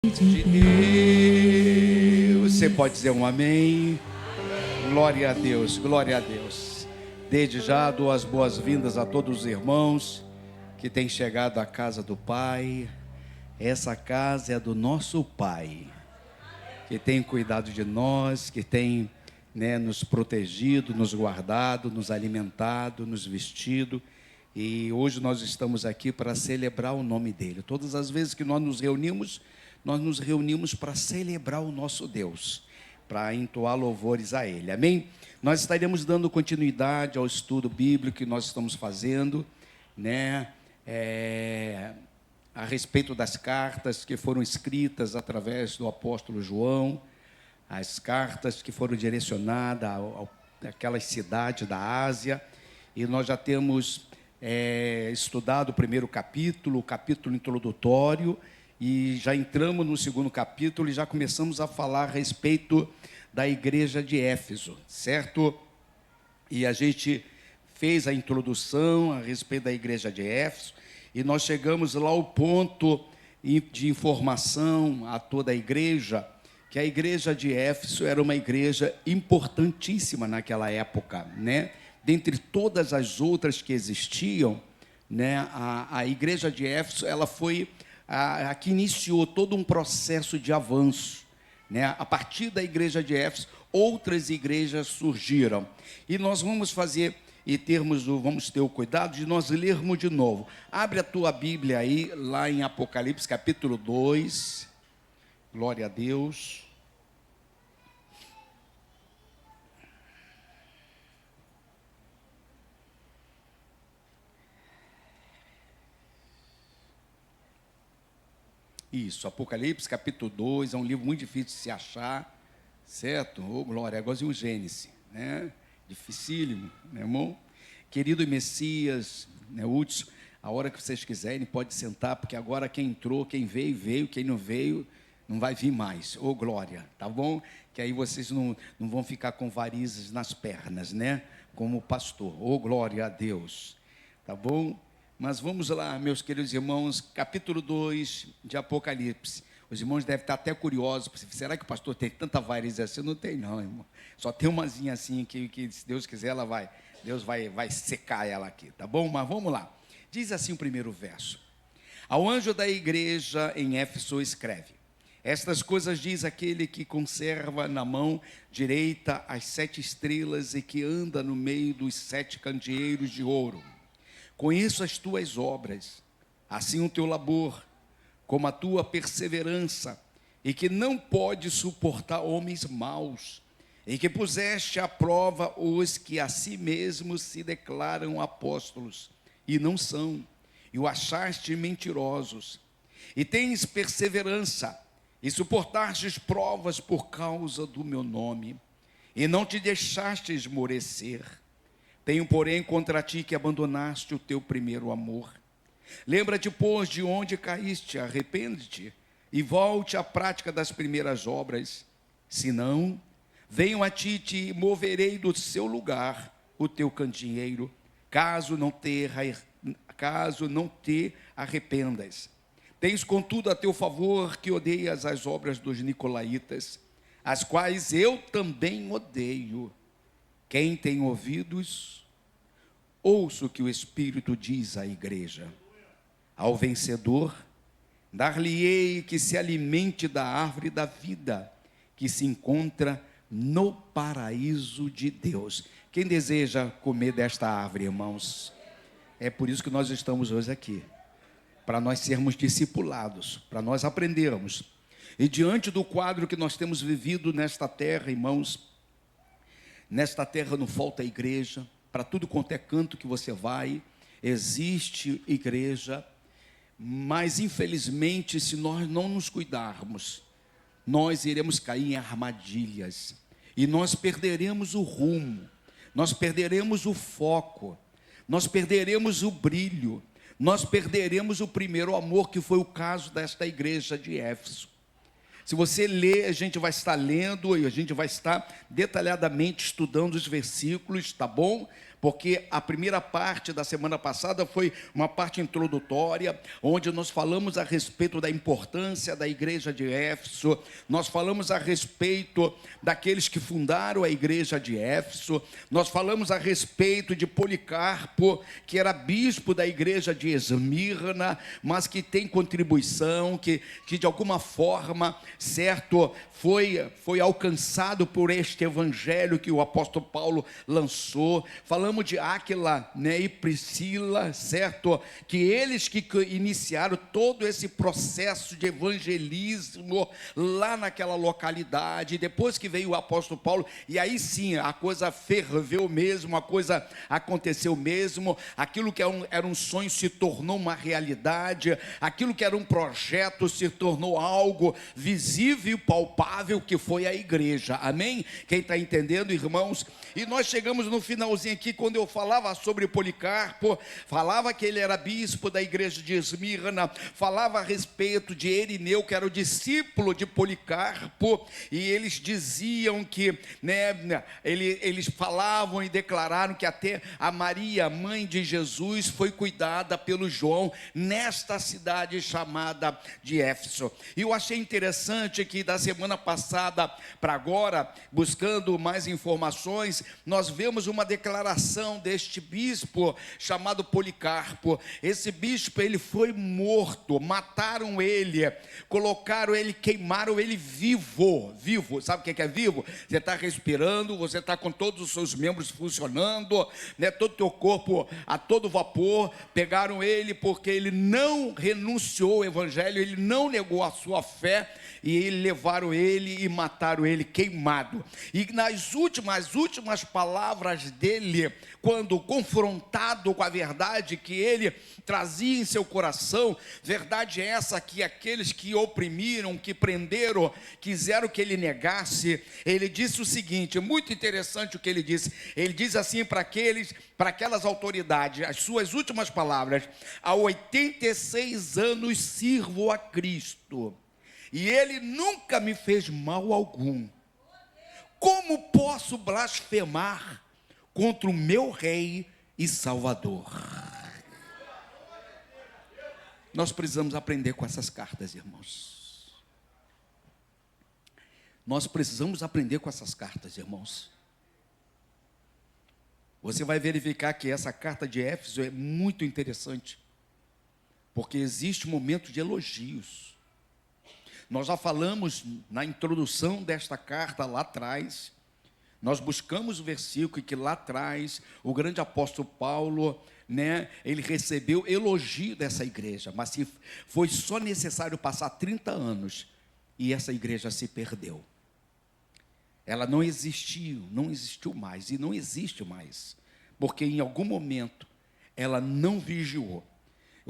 de Deus. Você pode dizer um amém? Glória a Deus, glória a Deus. Desde já dou as boas-vindas a todos os irmãos que têm chegado à casa do Pai. Essa casa é do nosso Pai, que tem cuidado de nós, que tem nos protegido, nos guardado, nos alimentado, nos vestido. E hoje nós estamos aqui para celebrar o nome dele. Todas as vezes que nós nos reunimos para celebrar o nosso Deus, para entoar louvores a ele, amém? Nós estaremos dando continuidade ao estudo bíblico que nós estamos fazendo, a respeito das cartas que foram escritas através do apóstolo João, as cartas que foram direcionadas àquelas cidades da Ásia, e nós já temos estudado o primeiro capítulo, o capítulo introdutório, e já entramos no segundo capítulo e já começamos a falar a respeito da igreja de Éfeso, certo? E a gente fez a introdução a respeito da igreja de Éfeso, e nós chegamos lá ao ponto de informação a toda a igreja, que a igreja de Éfeso era uma igreja importantíssima naquela época, Dentre todas as outras que existiam, a igreja de Éfeso, ela foi a que iniciou todo um processo de avanço, A partir da igreja de Éfeso, outras igrejas surgiram. E nós vamos fazer vamos ter o cuidado de nós lermos de novo. Abre a tua Bíblia aí, lá em Apocalipse, capítulo 2. Glória a Deus. Isso, Apocalipse, capítulo 2, é um livro muito difícil de se achar, certo? Ô, glória, agora o Gênesis, Dificílimo, irmão? Querido Messias, Hudson, a hora que vocês quiserem, pode sentar, porque agora quem entrou, quem veio, veio, quem não veio, não vai vir mais. Ô, glória, tá bom? Que aí vocês não vão ficar com varizes nas pernas, Como o pastor. Ô, glória a Deus, tá bom? Mas vamos lá, meus queridos irmãos, capítulo 2 de Apocalipse. Os irmãos devem estar até curiosos, será que o pastor tem tanta variz assim? Não tem não, irmão. Só tem umazinha assim que se Deus quiser, Deus vai secar ela aqui, tá bom? Mas vamos lá. Diz assim o primeiro verso. Ao anjo da igreja em Éfeso escreve: estas coisas diz aquele que conserva na mão direita as 7 estrelas e que anda no meio dos 7 candeeiros de ouro. Conheço as tuas obras, assim o teu labor, como a tua perseverança, e que não pode suportar homens maus, e que puseste à prova os que a si mesmos se declaram apóstolos, e não são, e o achaste mentirosos, e tens perseverança, e suportastes provas por causa do meu nome, e não te deixaste esmorecer. Tenho, porém, contra ti que abandonaste o teu primeiro amor. Lembra-te, pois, de onde caíste, arrepende-te, e volte à prática das primeiras obras. Senão, venho a ti e te moverei do seu lugar o teu candeeiro, caso não te arrependas. Tens, contudo, a teu favor que odeias as obras dos nicolaítas, as quais eu também odeio. Quem tem ouvidos, ouça o que o Espírito diz à igreja. Ao vencedor, dar-lhe-ei que se alimente da árvore da vida, que se encontra no paraíso de Deus. Quem deseja comer desta árvore, irmãos? É por isso que nós estamos hoje aqui, para nós sermos discipulados, para nós aprendermos. E diante do quadro que nós temos vivido nesta terra, irmãos, nesta terra não falta igreja, para tudo quanto é canto que você vai, existe igreja, mas infelizmente, se nós não nos cuidarmos, nós iremos cair em armadilhas, e nós perderemos o rumo, nós perderemos o foco, nós perderemos o brilho, nós perderemos o primeiro amor, que foi o caso desta igreja de Éfeso. Se você ler, a gente vai estar lendo e a gente vai estar detalhadamente estudando os versículos, tá bom? porque a primeira parte da semana passada foi uma parte introdutória, onde nós falamos a respeito da importância da igreja de Éfeso, nós falamos a respeito daqueles que fundaram a igreja de Éfeso, nós falamos a respeito de Policarpo, que era bispo da igreja de Esmirna, mas que tem contribuição, que de alguma forma, certo, foi alcançado por este evangelho que o apóstolo Paulo lançou. Falamos de Áquila, né, e Priscila, certo, que eles que iniciaram todo esse processo de evangelismo lá naquela localidade. Depois que veio o apóstolo Paulo, e aí sim a coisa ferveu mesmo, a coisa aconteceu mesmo, aquilo que era um sonho se tornou uma realidade, aquilo que era um projeto se tornou algo visível e palpável, que foi a igreja. Amém? Quem está entendendo, irmãos? E nós chegamos no finalzinho aqui, quando eu falava sobre Policarpo, falava que ele era bispo da igreja de Esmirna, falava a respeito de Irineu, que era o discípulo de Policarpo, e eles diziam que, né, eles falavam e declararam que até a Maria, mãe de Jesus, foi cuidada pelo João nesta cidade chamada de Éfeso. E eu achei interessante que da semana passada para agora, buscando mais informações, nós vemos uma declaração deste bispo chamado Policarpo. Esse bispo, ele foi morto, mataram ele, colocaram ele, queimaram ele vivo. Sabe o que é vivo? Você está respirando, você está com todos os seus membros funcionando, né, todo o teu corpo a todo vapor. Pegaram ele porque ele não renunciou ao evangelho, ele não negou a sua fé, e levaram ele e mataram ele queimado. E nas últimas palavras dele, quando confrontado com a verdade que ele trazia em seu coração, verdade essa que aqueles que oprimiram, que prenderam, quiseram que ele negasse, ele disse o seguinte, muito interessante o que ele diz assim para aquelas autoridades, as suas últimas palavras: há 86 anos sirvo a Cristo, e ele nunca me fez mal algum. Como posso blasfemar contra o meu Rei e Salvador? Nós precisamos aprender com essas cartas, irmãos. Nós precisamos aprender com essas cartas, irmãos. Você vai verificar que essa carta de Éfeso é muito interessante, porque existe um momento de elogios. Nós já falamos na introdução desta carta lá atrás, nós buscamos o versículo que lá atrás o grande apóstolo Paulo, né, ele recebeu elogio dessa igreja, mas se foi só necessário passar 30 anos e essa igreja se perdeu. Ela não existiu mais e não existe mais, porque em algum momento ela não vigiou.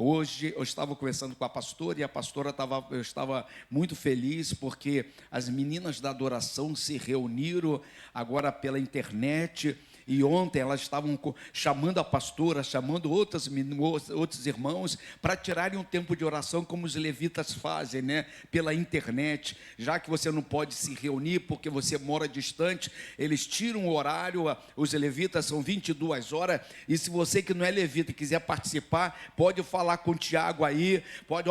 Hoje eu estava conversando com a pastora, e a pastora eu estava muito feliz, porque as meninas da adoração se reuniram agora pela internet, e ontem elas estavam chamando a pastora, chamando outros irmãos, para tirarem um tempo de oração, como os levitas fazem, né, pela internet. Já que você não pode se reunir, porque você mora distante, eles tiram o horário, os levitas são 22 horas, e se você que não é levita e quiser participar, pode falar com o Tiago aí,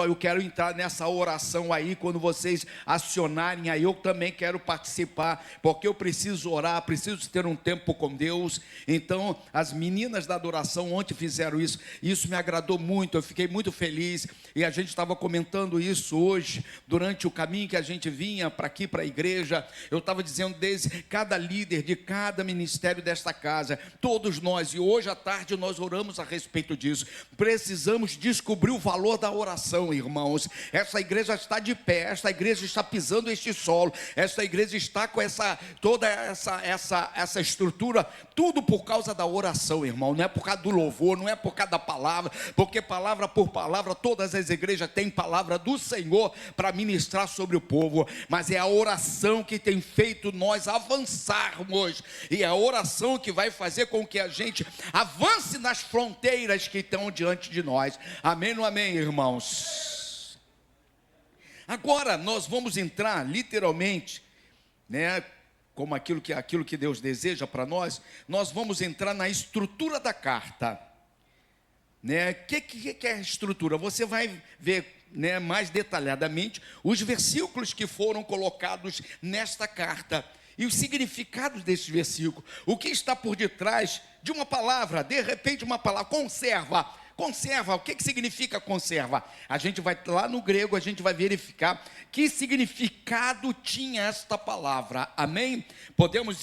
eu quero entrar nessa oração aí, quando vocês acionarem aí, eu também quero participar, porque eu preciso orar, preciso ter um tempo com Deus. Então, as meninas da adoração ontem fizeram isso, e isso me agradou muito, eu fiquei muito feliz, e a gente estava comentando isso hoje, durante o caminho que a gente vinha para aqui, para a igreja. Eu estava dizendo, desde cada líder de cada ministério desta casa, todos nós, e hoje à tarde nós oramos a respeito disso, precisamos descobrir o valor da oração, irmãos. Essa igreja está de pé, essa igreja está pisando este solo, essa igreja está com toda essa estrutura, tudo por causa da oração, irmão. Não é por causa do louvor, não é por causa da palavra, porque palavra por palavra, todas as igrejas têm palavra do Senhor para ministrar sobre o povo, mas é a oração que tem feito nós avançarmos, e é a oração que vai fazer com que a gente avance nas fronteiras que estão diante de nós. Amém ou não amém, irmãos? Agora nós vamos entrar literalmente, né, como aquilo que Deus deseja para nós, nós vamos entrar na estrutura da carta. Né? Que é a estrutura? Você vai ver, né, mais detalhadamente os versículos que foram colocados nesta carta e os significados desses versículos. O que está por detrás de uma palavra, de repente uma palavra, conserva. Conserva, o que significa conserva? A gente vai lá no grego, a gente vai verificar que significado tinha esta palavra. Amém? Podemos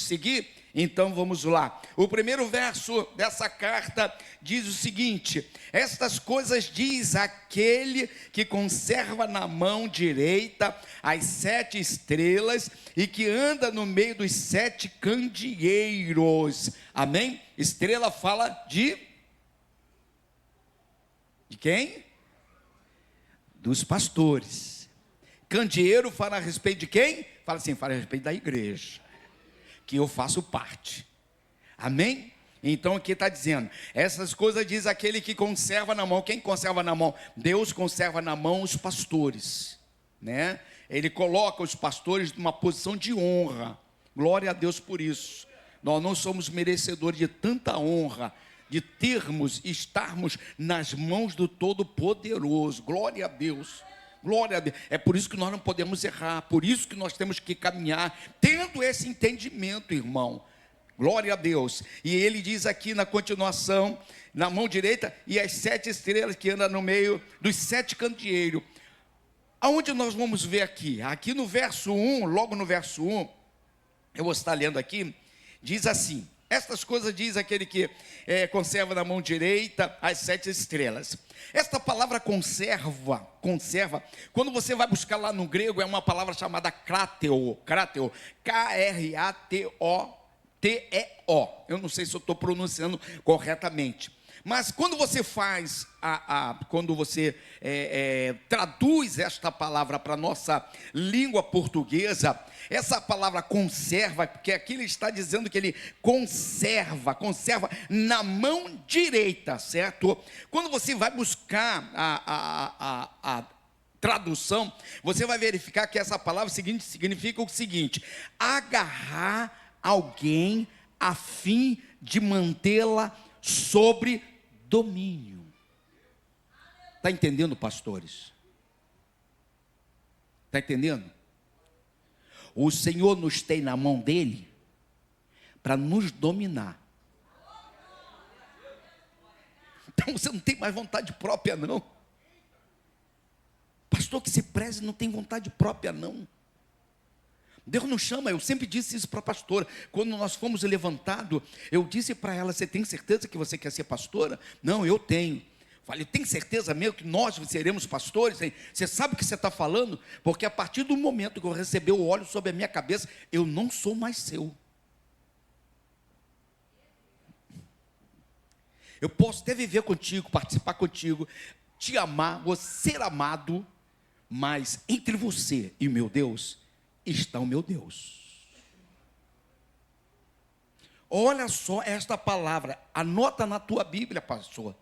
seguir? Então vamos lá. O primeiro verso dessa carta diz o seguinte: estas coisas diz aquele que conserva na mão direita as 7 estrelas e que anda no meio dos 7 candeeiros. Amém? Estrela fala de quem? Dos pastores. Candeeiro fala a respeito de quem? Fala assim, fala a respeito da igreja, que eu faço parte. Amém? Então aqui está dizendo, essas coisas diz aquele que conserva na mão. Quem conserva na mão? Deus conserva na mão os pastores, né? Ele coloca os pastores numa posição de honra. Glória a Deus por isso. Nós não somos merecedores de tanta honra, de estarmos nas mãos do Todo-Poderoso. Glória a Deus. Glória a Deus. É por isso que nós não podemos errar, por isso que nós temos que caminhar tendo esse entendimento, irmão. Glória a Deus. E ele diz aqui na continuação, na mão direita, e as 7 estrelas que andam no meio dos 7 candeeiros. Aonde nós vamos ver aqui? Aqui no verso 1, logo no verso 1, eu vou estar lendo aqui, diz assim: estas coisas diz aquele que conserva na mão direita as 7 estrelas. Esta palavra conserva, quando você vai buscar lá no grego, é uma palavra chamada krateo, K-R-A-T-O-T-E-O. Eu não sei se eu estou pronunciando corretamente. Mas quando você faz, quando você traduz esta palavra para a nossa língua portuguesa, essa palavra conserva, porque aqui ele está dizendo que ele conserva na mão direita, certo? Quando você vai buscar a tradução, você vai verificar que essa palavra seguinte significa o seguinte: agarrar alguém a fim de mantê-la sobre domínio. Está entendendo, pastores? Está entendendo? O Senhor nos tem na mão dele para nos dominar. Então você não tem mais vontade própria, não. Pastor que se preze não tem vontade própria, não. Deus nos chama, eu sempre disse isso para a pastora. Quando nós fomos levantados, eu disse para ela: você tem certeza que você quer ser pastora? Não, eu tenho. Falei: tem certeza mesmo que nós seremos pastores? Você sabe o que você está falando? Porque a partir do momento que eu recebi o óleo sobre a minha cabeça, eu não sou mais seu. Eu posso até viver contigo, participar contigo, te amar, você ser amado, mas entre você e meu Deus está o meu Deus. Olha só esta palavra, anota na tua Bíblia, pastor.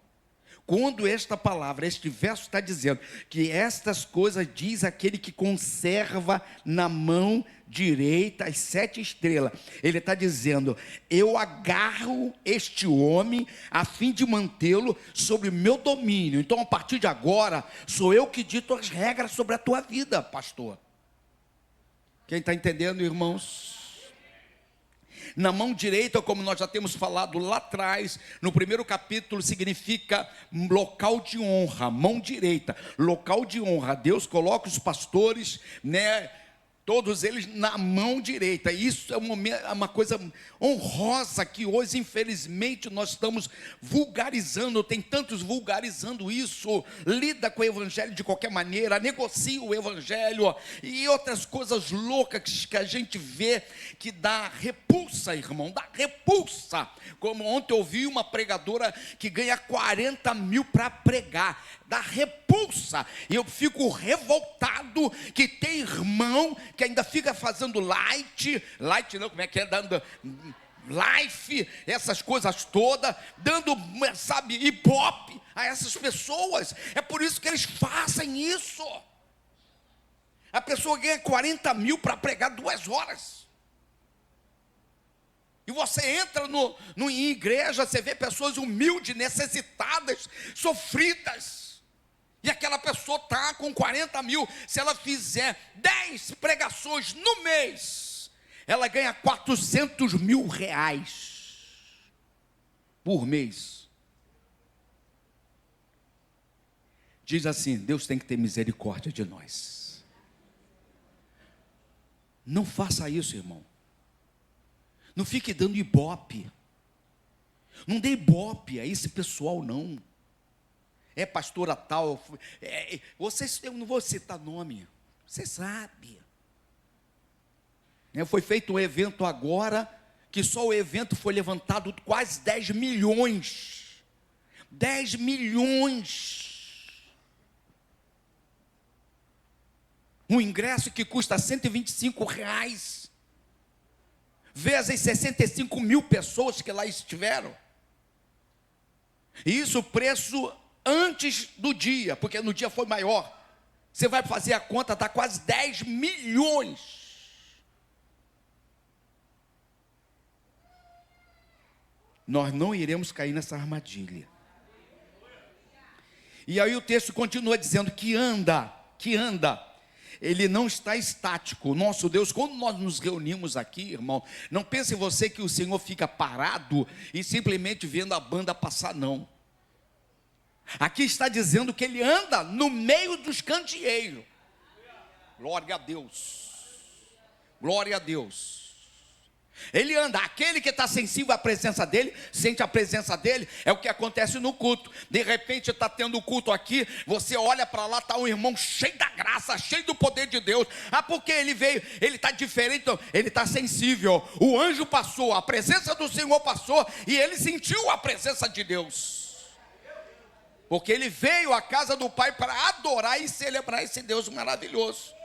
Quando esta palavra, este verso está dizendo que estas coisas diz aquele que conserva na mão direita as 7 estrelas, ele está dizendo: eu agarro este homem a fim de mantê-lo sobre o meu domínio. Então a partir de agora sou eu que dito as regras sobre a tua vida, pastor. Quem está entendendo, irmãos? Na mão direita, como nós já temos falado lá atrás, no primeiro capítulo, significa local de honra, mão direita, local de honra. Deus coloca os pastores, né, todos eles na mão direita. Isso é uma coisa honrosa que hoje, infelizmente, nós estamos vulgarizando. Tem tantos vulgarizando isso. Lida com o evangelho de qualquer maneira, negocia o evangelho e outras coisas loucas que a gente vê que dá repulsa, irmão, dá repulsa. Como ontem eu ouvi uma pregadora que ganha 40 mil para pregar. Dá repulsa. E eu fico revoltado que tem irmão que ainda fica fazendo light não, como é que é, dando life, essas coisas todas, dando, sabe, hip-hop a essas pessoas. É por isso que eles fazem isso. A pessoa ganha 40 mil para pregar 2 horas. E você entra em igreja, você vê pessoas humildes, necessitadas, sofridas. E aquela pessoa está com 40 mil. Se ela fizer 10 pregações no mês, ela ganha 400 mil reais por mês. Diz assim: Deus tem que ter misericórdia de nós. Não faça isso, irmão. Não fique dando ibope. Não dê ibope a esse pessoal, não. É pastora tal. Eu não vou citar nome. Você sabe. Foi feito um evento agora, que só o evento foi levantado quase 10 milhões. 10 milhões. Um ingresso que custa R$125. Vezes 65 mil pessoas que lá estiveram. E isso o preço antes do dia, porque no dia foi maior. Você vai fazer a conta, está quase 10 milhões. Nós não iremos cair nessa armadilha. E aí o texto continua dizendo que anda. Ele não está estático. Nosso Deus, quando nós nos reunimos aqui, irmão, não pense você que o Senhor fica parado e simplesmente vendo a banda passar, não. Aqui está dizendo que Ele anda no meio dos candeeiros. Glória a Deus. Glória a Deus. Ele anda, aquele que está sensível à presença dele, sente a presença dele. É o que acontece no culto. De repente está tendo culto aqui, você olha para lá, está um irmão cheio da graça, cheio do poder de Deus. Porque ele veio, ele está diferente, ele está sensível. O anjo passou, a presença do Senhor passou, e ele sentiu a presença de Deus, porque ele veio à casa do Pai para adorar e celebrar esse Deus maravilhoso.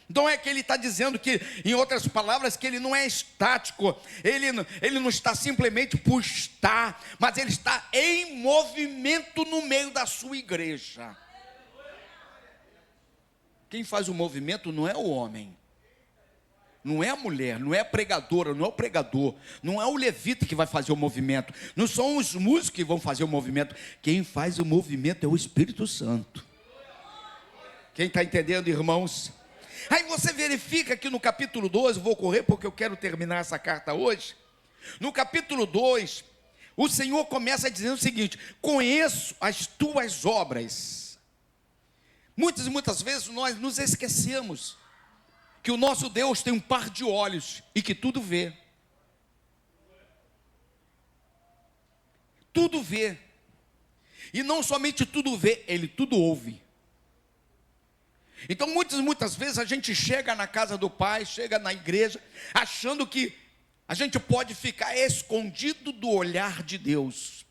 Então é que ele está dizendo que, em outras palavras, que ele não é estático, ele não está simplesmente por estar, mas ele está em movimento no meio da sua igreja. Quem faz o movimento não é o homem, não é a mulher, não é a pregadora, não é o pregador, não é o levita que vai fazer o movimento, não são os músicos que vão fazer o movimento. Quem faz o movimento é o Espírito Santo. Quem está entendendo, irmãos? Aí você verifica que no capítulo 12, vou correr porque eu quero terminar essa carta hoje. No capítulo 2, o Senhor começa dizendo o seguinte: conheço as tuas obras. Muitas vezes nós nos esquecemos que o nosso Deus tem um par de olhos e que tudo vê. Tudo vê. E não somente tudo vê, Ele tudo ouve. Então muitas vezes a gente chega na casa do Pai, chega na igreja, achando que a gente pode ficar escondido do olhar de Deus.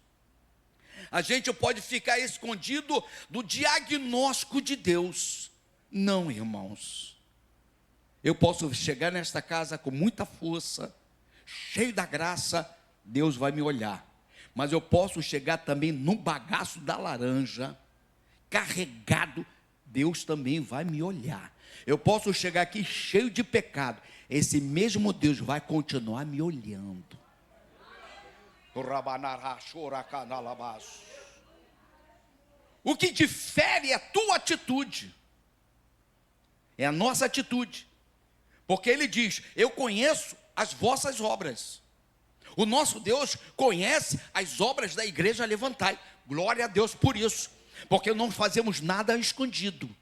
A gente pode ficar escondido do diagnóstico de Deus. Não, irmãos. Eu posso chegar nesta casa com muita força, cheio da graça, Deus vai me olhar. Mas eu posso chegar também no bagaço da laranja, carregado, Deus também vai me olhar. Eu posso chegar aqui cheio de pecado, esse mesmo Deus vai continuar me olhando. O que difere é a tua atitude, é a nossa atitude, porque Ele diz: eu conheço as vossas obras. O nosso Deus conhece as obras da igreja Levantai. Glória a Deus por isso, porque não fazemos nada escondido.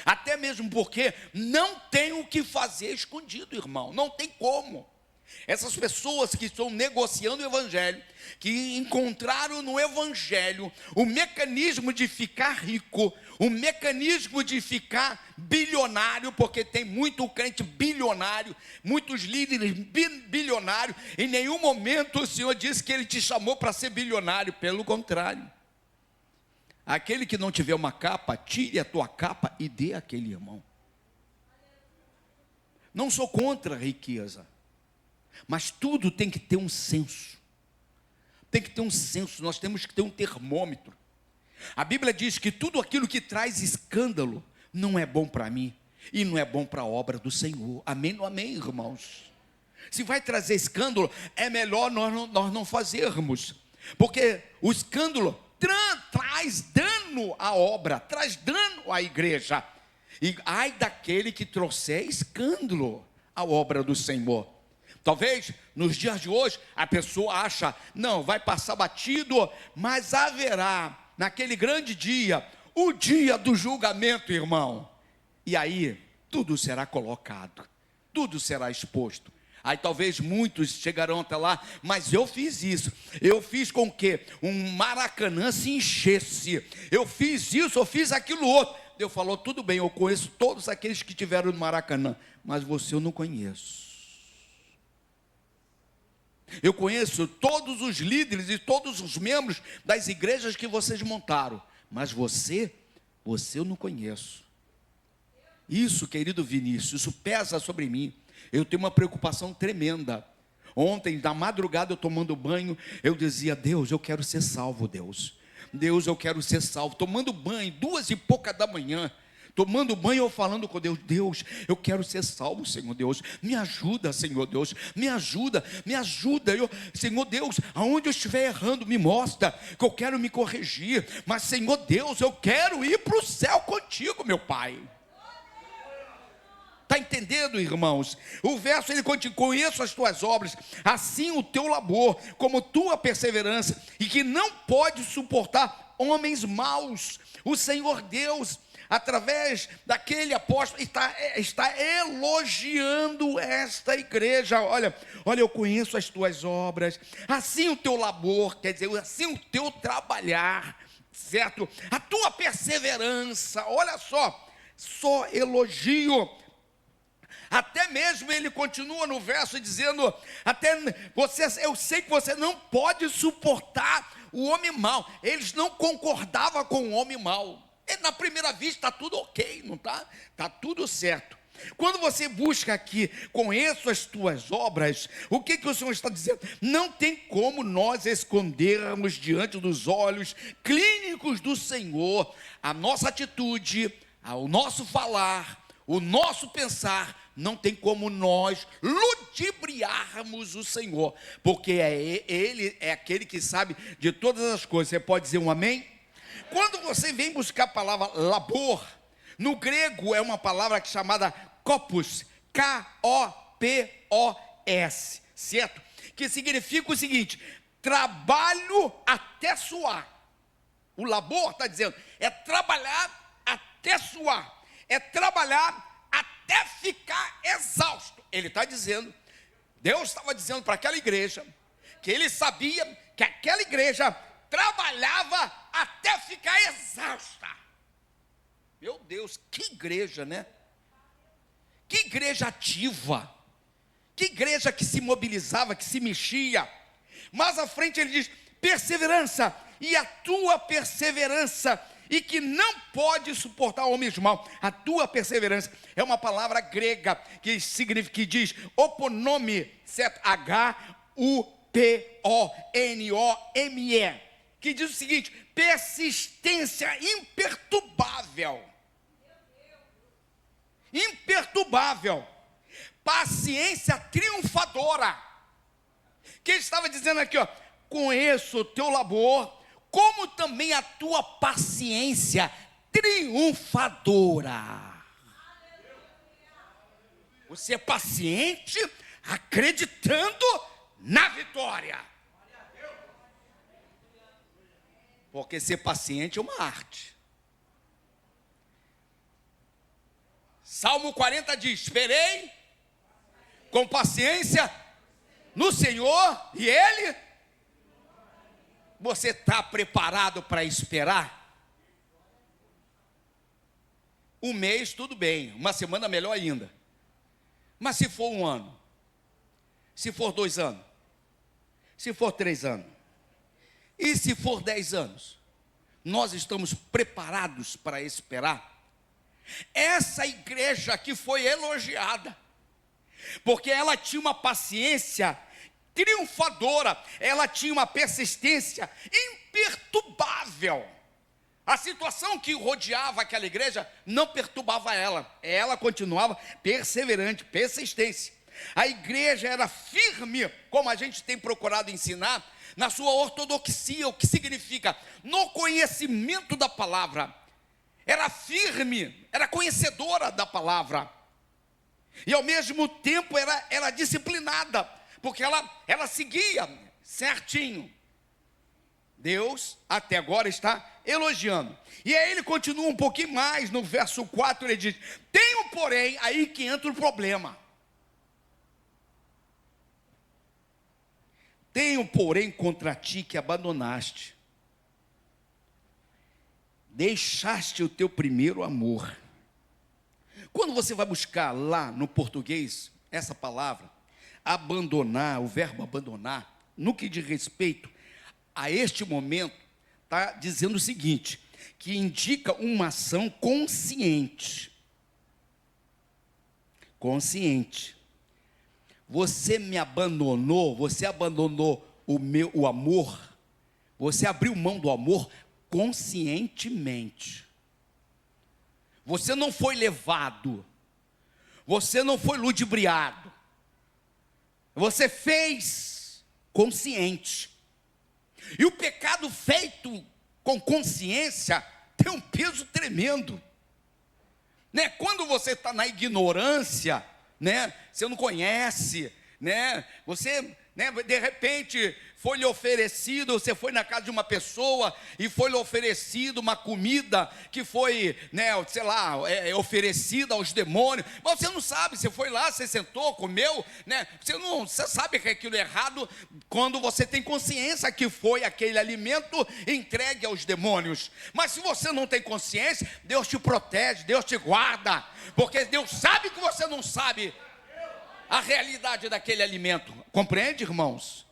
Até mesmo porque não tem o que fazer escondido, irmão. Não tem como. Essas pessoas que estão negociando o evangelho, que encontraram no evangelho o mecanismo de ficar rico, o mecanismo de ficar bilionário, porque tem muito crente bilionário, muitos líderes bilionários. Em nenhum momento o Senhor disse que Ele te chamou para ser bilionário, pelo contrário. Aquele que não tiver uma capa, tire a tua capa e dê àquele irmão. Não sou contra a riqueza, mas tudo tem que ter um senso. Tem que ter um senso, nós temos que ter um termômetro. A Bíblia diz que tudo aquilo que traz escândalo não é bom para mim e não é bom para a obra do Senhor. Amém ou amém, irmãos? Se vai trazer escândalo, é melhor nós não fazermos, porque o escândalo traz dano à obra, traz dano à igreja. E ai daquele que trouxer escândalo à obra do Senhor. Talvez nos dias de hoje a pessoa acha, não, vai passar batido, mas haverá naquele grande dia, o dia do julgamento, irmão. E aí tudo será colocado, tudo será exposto. Aí talvez muitos chegarão até lá, mas eu fiz isso, eu fiz com que um Maracanã se enchesse, eu fiz isso, eu fiz aquilo outro. Deus falou, tudo bem, eu conheço todos aqueles que tiveram no Maracanã, mas você eu não conheço. Eu conheço todos os líderes e todos os membros das igrejas que vocês montaram, mas você eu não conheço. Isso, querido Vinícius, isso pesa sobre mim. Eu tenho uma preocupação tremenda. Ontem, da madrugada, eu tomando banho, eu dizia, Deus, eu quero ser salvo, Deus. Deus, eu quero ser salvo. Tomando banho, 2h pouca da manhã, tomando banho, eu falando com Deus, Deus, eu quero ser salvo, Senhor Deus. Me ajuda, Senhor Deus, me ajuda. Senhor Deus, aonde eu estiver errando, me mostra, que eu quero me corrigir. Mas, Senhor Deus, eu quero ir para o céu contigo, meu Pai. Está entendendo, irmãos? O verso, ele continua, conheço as tuas obras, assim o teu labor, como tua perseverança, e que não pode suportar homens maus. O Senhor Deus, através daquele apóstolo, está elogiando esta igreja. Olha, eu conheço as tuas obras, assim o teu labor, quer dizer, assim o teu trabalhar, certo? A tua perseverança, olha só elogio. Até mesmo ele continua no verso dizendo, eu sei que você não pode suportar o homem mau. Eles não concordavam com o homem mau. E na primeira vista está tudo ok, não está? Está tudo certo. Quando você busca aqui, conheço as tuas obras, o que o Senhor está dizendo? Não tem como nós escondermos diante dos olhos clínicos do Senhor a nossa atitude, o nosso falar, o nosso pensar. Não tem como nós ludibriarmos o Senhor, porque Ele é aquele que sabe de todas as coisas. Você pode dizer um amém? Quando você vem buscar a palavra labor, no grego é uma palavra chamada kopos, K-O-P-O-S, certo? Que significa o seguinte, trabalho até suar. O labor está dizendo, é trabalhar até suar, é trabalhar até ficar exausto. Ele está dizendo, Deus estava dizendo para aquela igreja, que ele sabia que aquela igreja trabalhava até ficar exausta. Meu Deus, que igreja, né? Que igreja ativa, que igreja que se mobilizava, que se mexia. Mais à frente ele diz, perseverança, e a tua perseverança, e que não pode suportar homens maus. A tua perseverança é uma palavra grega que significa, que diz oponome, certo? H-U-P-O-N-O-M-E, que diz o seguinte, persistência imperturbável. Imperturbável. Paciência triunfadora. Que ele estava dizendo aqui, ó, conheço o teu labor, como também a tua paciência triunfadora. Você é paciente, acreditando na vitória. Porque ser paciente é uma arte. Salmo 40 diz, esperei com paciência no Senhor, e Ele... Você está preparado para esperar? Um mês, tudo bem. Uma semana, melhor ainda. Mas se for 1 ano? Se for 2 anos? Se for 3 anos? E se for 10 anos? Nós estamos preparados para esperar? Essa igreja aqui foi elogiada, porque ela tinha uma paciência triunfadora, ela tinha uma persistência imperturbável. A situação que rodeava aquela igreja não perturbava ela continuava perseverante, persistência. A igreja era firme, como a gente tem procurado ensinar, na sua ortodoxia, o que significa? No conhecimento da palavra. Era firme, era conhecedora da palavra. E ao mesmo tempo era disciplinada, porque ela seguia certinho. Deus até agora está elogiando. E aí ele continua um pouquinho mais, no verso 4 ele diz: tenho porém, aí que entra o problema. Tenho porém contra ti que abandonaste, deixaste o teu primeiro amor. Quando você vai buscar lá no português, essa palavra, abandonar, o verbo abandonar, no que diz respeito a este momento, está dizendo o seguinte, que indica uma ação consciente. Consciente. Você me abandonou, você abandonou o amor, você abriu mão do amor conscientemente. Você não foi levado, você não foi ludibriado, você fez consciente. E o pecado feito com consciência tem um peso tremendo, né? Quando você está na ignorância, né? Você não conhece, né? Você, né? De repente foi lhe oferecido, você foi na casa de uma pessoa e foi lhe oferecido uma comida que foi, né, sei lá, oferecida aos demônios, mas você não sabe, você foi lá, você sentou, comeu, né? Você sabe que aquilo é errado quando você tem consciência que foi aquele alimento entregue aos demônios. Mas se você não tem consciência, Deus te protege, Deus te guarda, porque Deus sabe que você não sabe a realidade daquele alimento. Compreende, irmãos?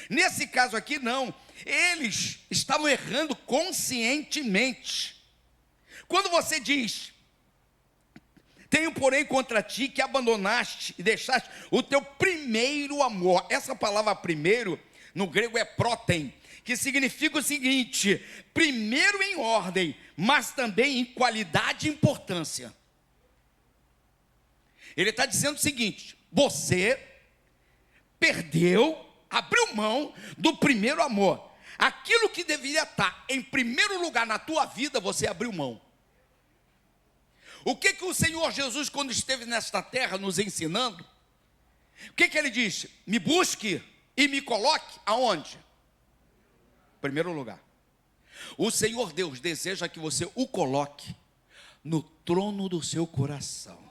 Nesse caso aqui não, eles estavam errando conscientemente. Quando você diz: tenho porém contra ti que abandonaste e deixaste o teu primeiro amor, essa palavra primeiro no grego é protem, que significa o seguinte: primeiro em ordem, mas também em qualidade e importância. Ele está dizendo o seguinte: você perdeu, abriu mão do primeiro amor. Aquilo que deveria estar em primeiro lugar na tua vida, você abriu mão. O que o Senhor Jesus, quando esteve nesta terra nos ensinando, o que ele disse? Me busque e me coloque aonde? Primeiro lugar. O Senhor Deus deseja que você o coloque no trono do seu coração.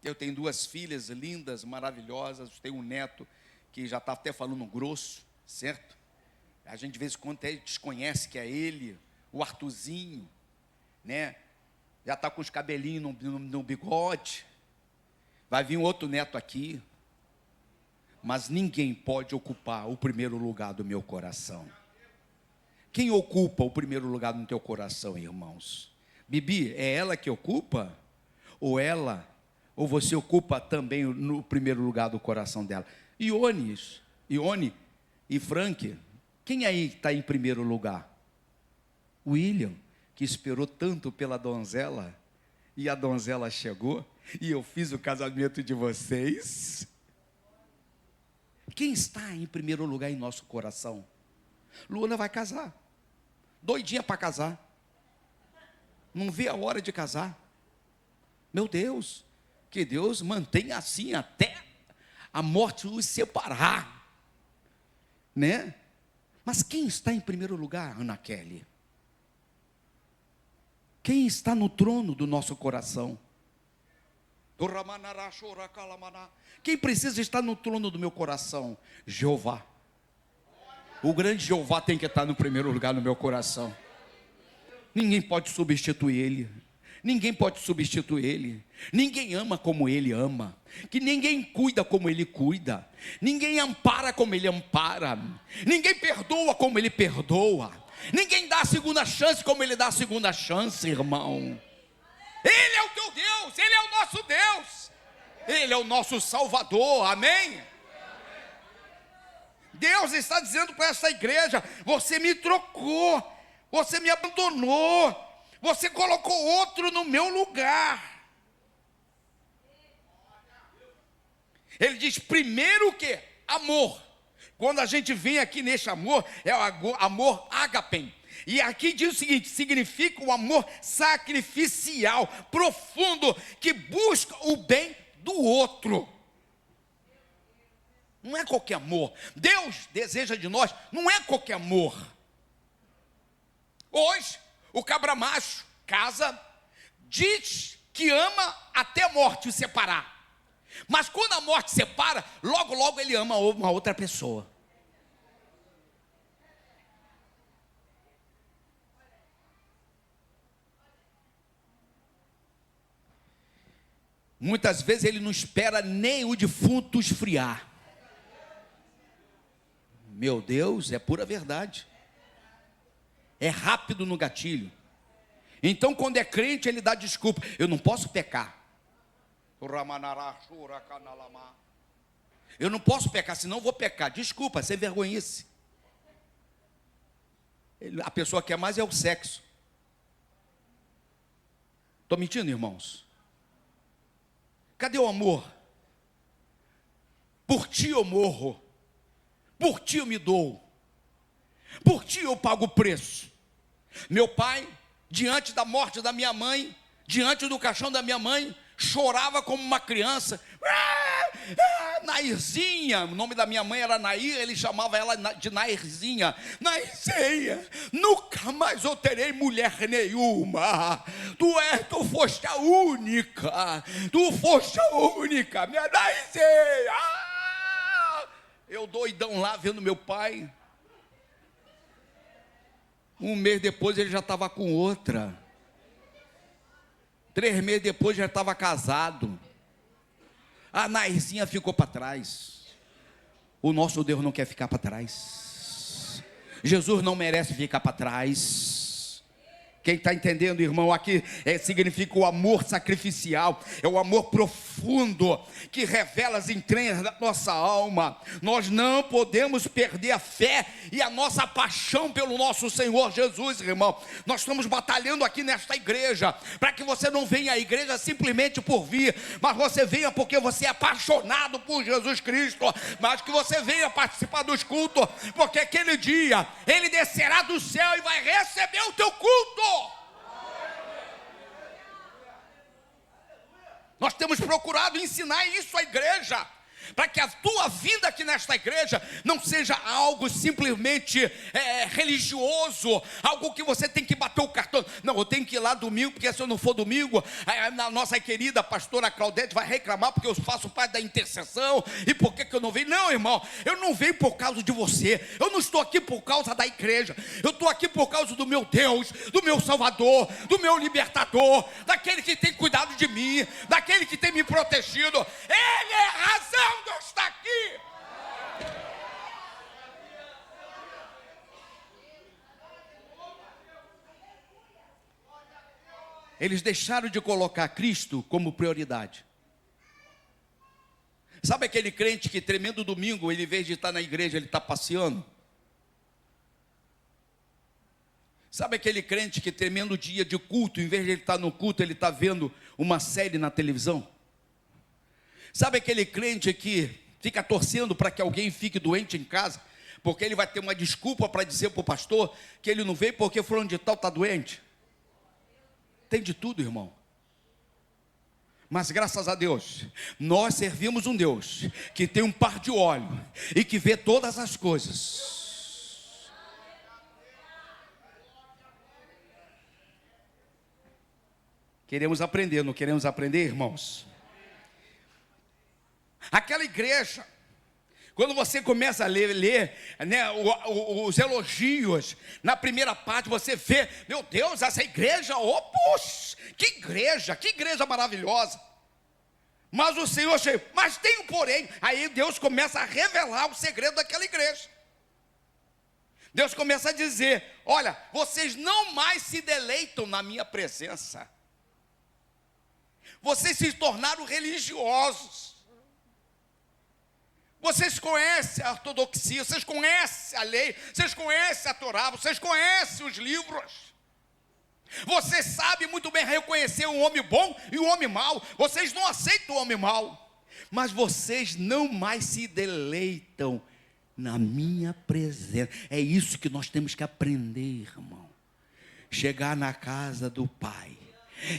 Eu tenho 2 filhas lindas, maravilhosas, tenho um neto que já está até falando grosso, certo? A gente de vez em quando até desconhece que é ele, o Arthurzinho, né? Já está com os cabelinhos no bigode. Vai vir um outro neto aqui, mas ninguém pode ocupar o primeiro lugar do meu coração. Quem ocupa o primeiro lugar no teu coração, irmãos? Bibi, é ela que ocupa? Ou você ocupa também no primeiro lugar do coração dela? Ione e Frank, quem aí está em primeiro lugar? William, que esperou tanto pela donzela, e a donzela chegou, e eu fiz o casamento de vocês. Quem está em primeiro lugar em nosso coração? Luana vai casar, doidinha para casar, não vê a hora de casar. Meu Deus, que Deus mantenha assim até a morte os separar, né? Mas quem está em primeiro lugar, Ana Kelly? Quem está no trono do nosso coração? Quem precisa estar no trono do meu coração? Jeová. O grande Jeová tem que estar no primeiro lugar no meu coração. Ninguém pode substituir ele. Ninguém pode substituir ele. Ninguém ama como ele ama. Que ninguém cuida como ele cuida. Ninguém ampara como ele ampara. Ninguém perdoa como ele perdoa. Ninguém dá a segunda chance como ele dá a segunda chance, irmão. Ele é o teu Deus, ele é o nosso Deus. Ele é o nosso Salvador, amém? Deus está dizendo para essa igreja: você me trocou, você me abandonou, você colocou outro no meu lugar. Ele diz primeiro o quê? Amor. Quando a gente vem aqui neste amor, é o amor ágape. E aqui diz o seguinte, significa o amor sacrificial, profundo, que busca o bem do outro. Não é qualquer amor. Deus deseja de nós, não é qualquer amor. Hoje, o cabra macho casa, diz que ama até a morte o separar. Mas quando a morte separa, logo, logo ele ama uma outra pessoa. Muitas vezes ele não espera nem o defunto esfriar. Meu Deus, é pura verdade. É rápido no gatilho. Então, quando é crente, ele dá desculpa. Eu não posso pecar. Eu não posso pecar, senão eu vou pecar. Desculpa, sem vergonhice. A pessoa que quer mais é o sexo. Estou mentindo, irmãos? Cadê o amor? Por ti eu morro. Por ti eu me dou. Por ti eu pago o preço. Meu pai, diante da morte da minha mãe, diante do caixão da minha mãe, chorava como uma criança. Nairzinha, o nome da minha mãe era Nair, ele chamava ela de Nairzinha. Nairzinha, nunca mais eu terei mulher nenhuma. Tu foste a única. Tu foste a única, minha Nairzinha. Eu doidão lá vendo meu pai. Um mês depois ele já estava com outra. 3 meses depois já estava casado. A Nairzinha ficou para trás. O nosso Deus não quer ficar para trás. Jesus não merece ficar para trás. Quem está entendendo, irmão, aqui significa o amor sacrificial, é o amor profundo, que revela as entranhas da nossa alma. Nós não podemos perder a fé e a nossa paixão pelo nosso Senhor Jesus, irmão. Nós estamos batalhando aqui nesta igreja, para que você não venha à igreja simplesmente por vir, mas você venha porque você é apaixonado por Jesus Cristo, mas que você venha participar dos cultos, porque aquele dia, Ele descerá do céu e vai receber o teu culto. Nós temos procurado ensinar isso à igreja, para que a tua vinda aqui nesta igreja não seja algo simplesmente religioso, algo que você tem que bater o cartão. Não, eu tenho que ir lá domingo, porque se eu não for domingo, a nossa querida pastora Claudete vai reclamar, porque eu faço parte da intercessão, e por que eu não venho? Não, irmão, eu não venho por causa de você, eu não estou aqui por causa da igreja, eu estou aqui por causa do meu Deus, do meu Salvador, do meu libertador, daquele que tem cuidado de mim, daquele que tem me protegido. Ele é a razão de eu estar aqui. Eles deixaram de colocar Cristo como prioridade. Sabe aquele crente que tremendo domingo, ele, em vez de estar na igreja, ele está passeando? Sabe aquele crente que tremendo dia de culto, em vez de ele estar no culto, ele está vendo uma série na televisão? Sabe aquele crente que fica torcendo para que alguém fique doente em casa, porque ele vai ter uma desculpa para dizer para o pastor que ele não veio porque fulano de tal está doente? Tem de tudo, irmão. Mas graças a Deus, nós servimos um Deus que tem um par de olhos e que vê todas as coisas. Queremos aprender, não queremos aprender, irmãos? Aquela igreja, quando você começa a ler né, os elogios, na primeira parte você vê, meu Deus, essa igreja, oh, puxa, que igreja maravilhosa. Mas o Senhor chega, mas tem um porém. Aí Deus começa a revelar o segredo daquela igreja. Deus começa a dizer, olha, vocês não mais se deleitam na minha presença. Vocês se tornaram religiosos. Vocês conhecem a ortodoxia, vocês conhecem a lei, vocês conhecem a Torá, vocês conhecem os livros. Vocês sabem muito bem reconhecer o homem bom e o homem mau. Vocês não aceitam o homem mau. mas vocês não mais se deleitam na minha presença. É isso que nós temos que aprender, irmão. Chegar na casa do Pai,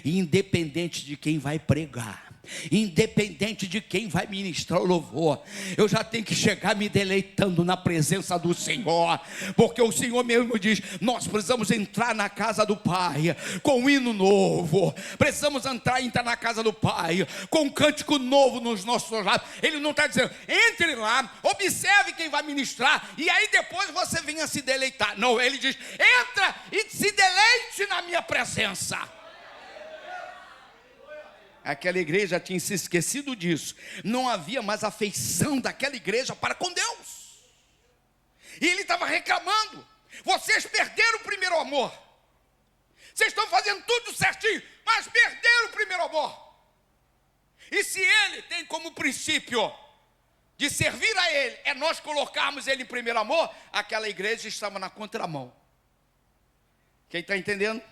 independente de quem vai pregar, independente de quem vai ministrar o louvor, eu já tenho que chegar me deleitando na presença do Senhor, porque o Senhor mesmo diz: nós precisamos entrar na casa do Pai com um hino novo, precisamos entrar na casa do Pai com um cântico novo nos nossos lábios. Ele não está dizendo: entre lá, observe quem vai ministrar e aí depois você venha se deleitar. Não, ele diz: entra e se deleite na minha presença. Aquela igreja tinha se esquecido disso. Não havia mais afeição daquela igreja para com Deus. E ele estava reclamando: vocês perderam o primeiro amor. Vocês estão fazendo tudo certinho, mas perderam o primeiro amor. E se ele tem como princípio de servir a ele, é nós colocarmos ele em primeiro amor, aquela igreja estava na contramão. Quem está entendendo?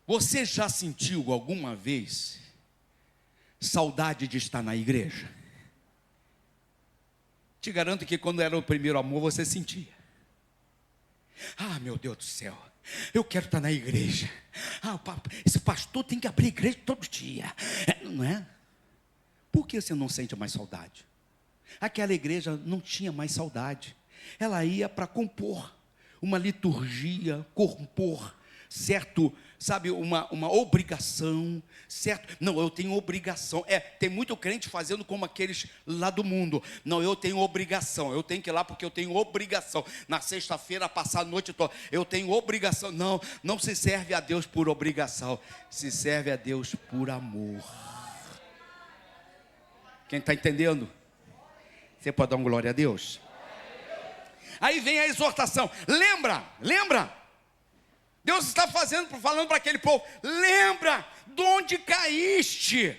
Você já sentiu alguma vez saudade de estar na igreja? Te garanto que quando era o primeiro amor você sentia. Ah, meu Deus do céu, eu quero estar na igreja. Esse pastor tem que abrir a igreja todo dia. Não é? Por que você não sente mais saudade? Aquela igreja não tinha mais saudade. Ela ia para compor uma liturgia, compor, certo, sabe, uma obrigação, certo? Não, eu tenho obrigação. Tem muito crente fazendo como aqueles lá do mundo. Não, eu tenho obrigação, eu tenho que ir lá porque eu tenho obrigação. Na sexta-feira, passar a noite toda, eu tenho obrigação. Não, não se serve a Deus por obrigação, se serve a Deus por amor. Quem está entendendo? Você pode dar uma glória a Deus? Aí vem a exortação. Lembra? Deus está falando para aquele povo: lembra de onde caíste.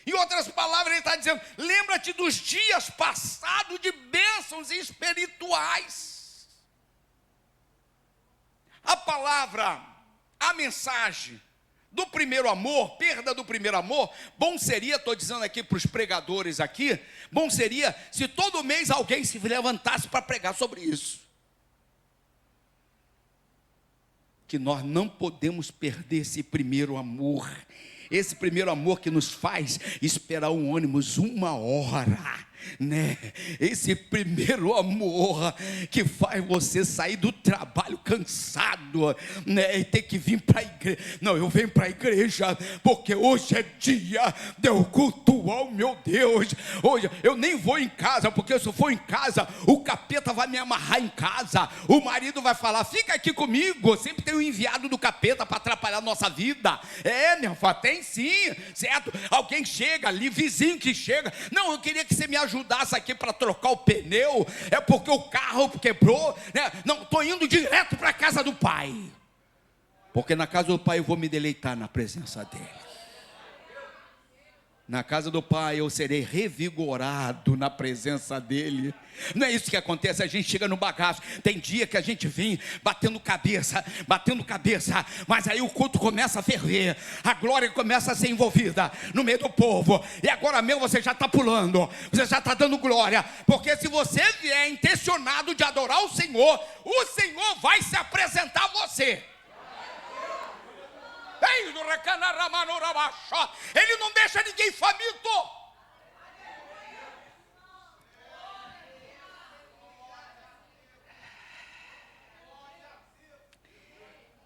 Em outras palavras, ele está dizendo: lembra-te dos dias passados de bênçãos espirituais. A palavra, a mensagem do primeiro amor, perda do primeiro amor, bom seria, estou dizendo aqui para os pregadores aqui, bom seria se todo mês alguém se levantasse para pregar sobre isso. Que nós não podemos perder esse primeiro amor. Esse primeiro amor que nos faz esperar um ônibus 1 hora, né? Esse primeiro amor que faz você sair do trabalho cansado, né? E ter que vir para a igreja. Não, eu venho para a igreja porque hoje é dia de eu cultuar o meu Deus. Hoje eu nem vou em casa, porque se eu for em casa, o capeta vai me amarrar em casa. O marido vai falar: fica aqui comigo. Sempre tem um enviado do capeta para atrapalhar a nossa vida. Meu filho, tem sim, certo? Alguém chega ali, vizinho que chega: não, eu queria que você me ajudasse aqui para trocar o pneu, é porque o carro quebrou, né? Não, estou indo direto para a casa do Pai, porque na casa do Pai eu vou me deleitar na presença dele. Na casa do Pai eu serei revigorado na presença dele. Não é isso que acontece, a gente chega no bagaço. Tem dia que a gente vem batendo cabeça, mas aí o culto começa a ferver, a glória começa a ser envolvida no meio do povo, e agora mesmo você já está pulando, você já está dando glória, porque se você vier intencionado de adorar o Senhor vai se apresentar a você. Ele não deixa ninguém faminto.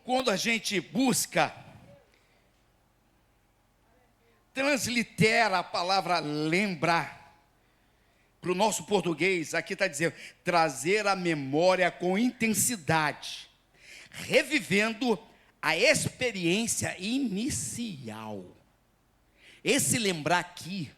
Quando a gente busca, translitera a palavra lembrar para o nosso português, aqui está dizendo trazer a memória com intensidade, revivendo a experiência inicial. Esse lembrar aqui,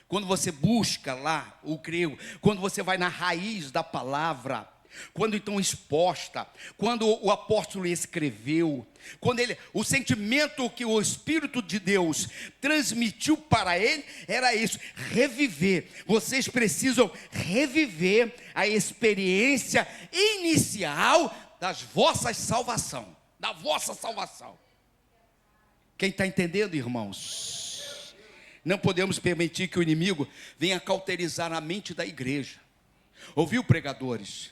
quando você busca lá o grego, quando você vai na raiz da palavra, quando então exposta, quando o apóstolo escreveu, quando o sentimento que o Espírito de Deus transmitiu para ele, era isso, reviver. Vocês precisam reviver a experiência inicial da vossa salvação. Quem está entendendo, irmãos? Não podemos permitir que o inimigo venha cauterizar a mente da igreja. Ouviu, pregadores?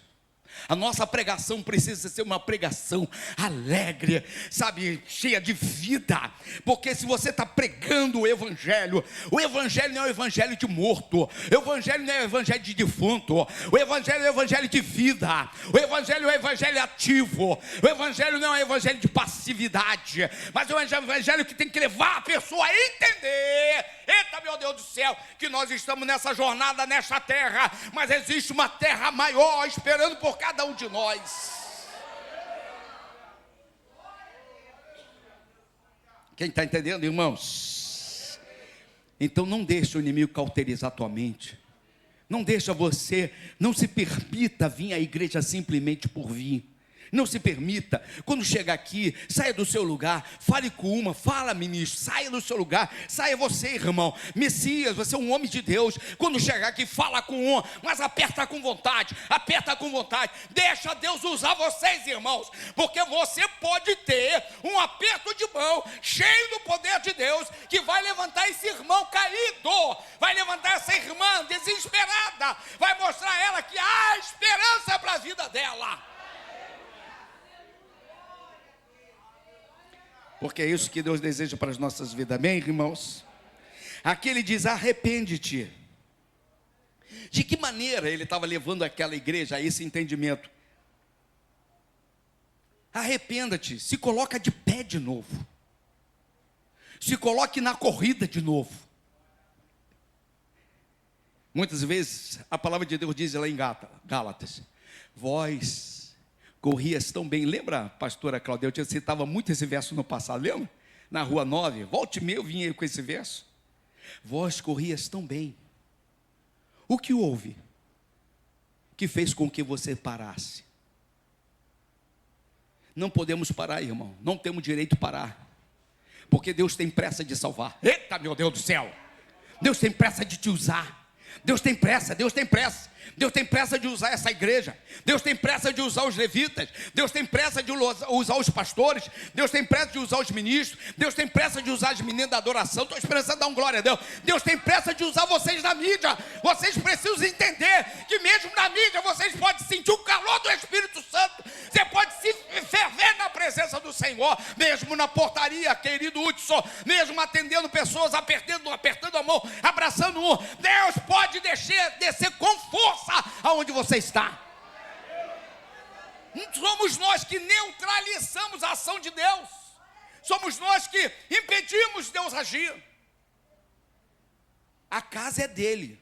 A nossa pregação precisa ser uma pregação alegre, sabe, cheia de vida, porque se você está pregando o evangelho não é o evangelho de morto, o evangelho não é o evangelho de defunto, o evangelho é o evangelho de vida, o evangelho é o evangelho ativo, o evangelho não é o evangelho de passividade, mas é o evangelho que tem que levar a pessoa a entender, eita meu Deus do céu, que nós estamos nessa jornada, nesta terra, mas existe uma terra maior esperando por cada um de nós. Quem está entendendo, irmãos? Então não deixe o inimigo cauterizar a tua mente. Não deixa você, não se permita vir à igreja simplesmente por vir. Não se permita, quando chegar aqui, saia do seu lugar, fale com uma, fala ministro, saia do seu lugar, saia você, irmão, Messias, você é um homem de Deus, quando chegar aqui, fala com uma, mas aperta com vontade, deixa Deus usar vocês, irmãos, porque você pode ter um aperto de mão, cheio do poder de Deus, que vai levantar esse irmão caído, vai levantar essa irmã desesperada, vai mostrar a ela que há esperança para a vida dela. Porque é isso que Deus deseja para as nossas vidas, amém, irmãos? Aqui ele diz, arrepende-te. De que maneira ele estava levando aquela igreja a esse entendimento? Arrependa-te, se coloca de pé de novo. Se coloque na corrida de novo. Muitas vezes, a palavra de Deus diz lá em Gálatas, vós corrias tão bem, lembra, pastora Cláudia, eu citava muito esse verso no passado, lembra? Na rua 9, volte e meia eu vinha com esse verso. Vós corrias tão bem. O que houve que fez com que você parasse? Não podemos parar, irmão, não temos direito de parar, porque Deus tem pressa de salvar. Eita, meu Deus do céu, Deus tem pressa de te usar. Deus tem pressa de usar essa igreja, Deus tem pressa de usar os levitas, Deus tem pressa de usar os pastores, Deus tem pressa de usar os ministros, Deus tem pressa de usar as meninas da adoração, estou esperando dar um glória a Deus, Deus tem pressa de usar vocês na mídia, vocês precisam entender que mesmo na mídia vocês podem sentir o calor do Espírito Santo, você pode se ferver na presença do Senhor, mesmo na portaria, querido Hudson, mesmo atendendo pessoas, apertando a mão, abraçando um, Deus pode descer com força aonde você está. Somos nós que neutralizamos a ação de Deus, somos nós que impedimos Deus agir. A casa é dele.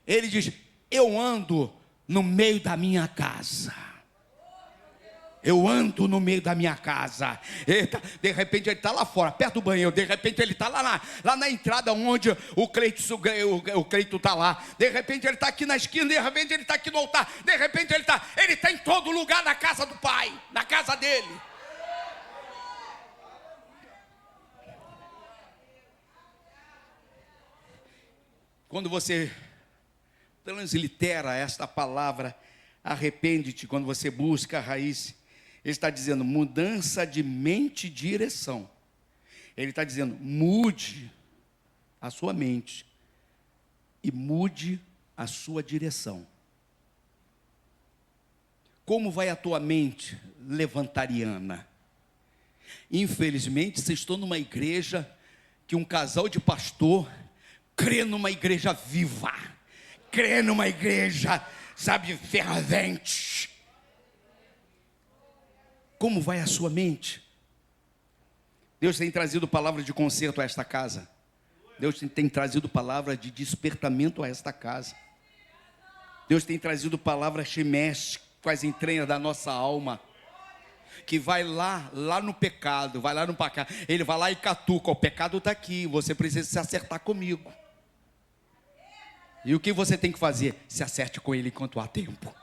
Ele diz, eu ando no meio da minha casa. Eu ando no meio da minha casa. Eita, de repente ele está lá fora, perto do banheiro. De repente ele está lá na entrada onde o Cleito está lá. De repente ele está aqui na esquina. De repente ele está aqui no altar. De repente ele está em todo lugar na casa do Pai, na casa dele. Quando você translitera esta palavra, arrepende-te, quando você busca a raiz, ele está dizendo mudança de mente e direção. Ele está dizendo, mude a sua mente e mude a sua direção. Como vai a tua mente levantariana? Infelizmente, vocês estão numa igreja que um casal de pastor crê numa igreja viva, crê numa igreja, sabe, fervente. Como vai a sua mente? Deus tem trazido palavra de conserto a esta casa. Deus tem trazido palavra de despertamento a esta casa. Deus tem trazido palavras que mexe com as entranhas da nossa alma, que vai lá no pecado, vai lá no pecado. Ele vai lá e catuca, o pecado está aqui, você precisa se acertar comigo. E o que você tem que fazer? Se acerte com ele enquanto há tempo.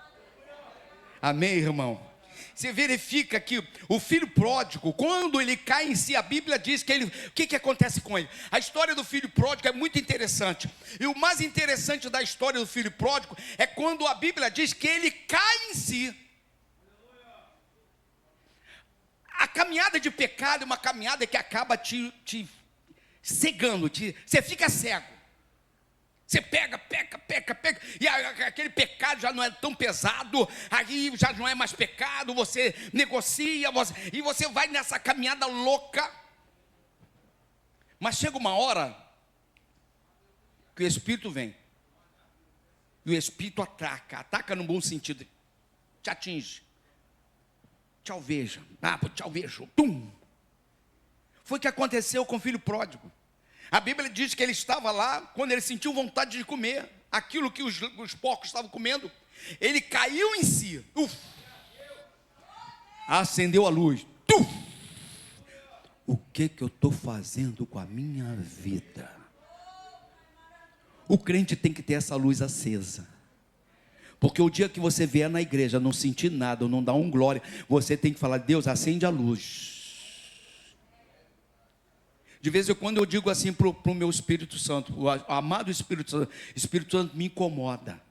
Amém, irmão? Você verifica que o filho pródigo, quando ele cai em si, a Bíblia diz que o que acontece com ele? A história do filho pródigo é muito interessante. E o mais interessante da história do filho pródigo é quando a Bíblia diz que ele cai em si. A caminhada de pecado é uma caminhada que acaba te cegando, você fica cego. Você peca, e aquele pecado já não é tão pesado, aí já não é mais pecado, você negocia, e você vai nessa caminhada louca. Mas chega uma hora que o Espírito vem, e o Espírito ataca no bom sentido, te atinge, te alveja, te alvejou, tum. Foi o que aconteceu com o filho pródigo. A Bíblia diz que ele estava lá, quando ele sentiu vontade de comer aquilo que os porcos estavam comendo, ele caiu em si, acendeu a luz, o que eu estou fazendo com a minha vida? O crente tem que ter essa luz acesa, porque o dia que você vier na igreja, não sentir nada, não dar um glória, você tem que falar: Deus, acende a luz. De vez em quando eu digo assim para o meu Espírito Santo, o amado Espírito Santo me incomoda.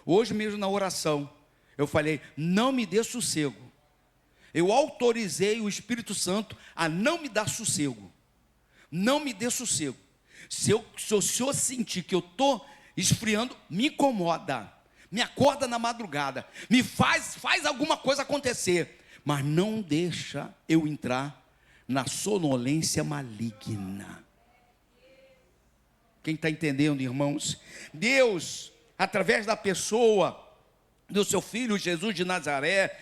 Hoje mesmo na oração, eu falei: não me dê sossego. Eu autorizei o Espírito Santo a não me dar sossego. Não me dê sossego. Se o senhor sentir que eu estou esfriando, me incomoda. Me acorda na madrugada. Me faz alguma coisa acontecer. Mas não deixa eu entrar na sonolência maligna. Quem está entendendo, irmãos? Deus, através da pessoa do seu filho Jesus de Nazaré,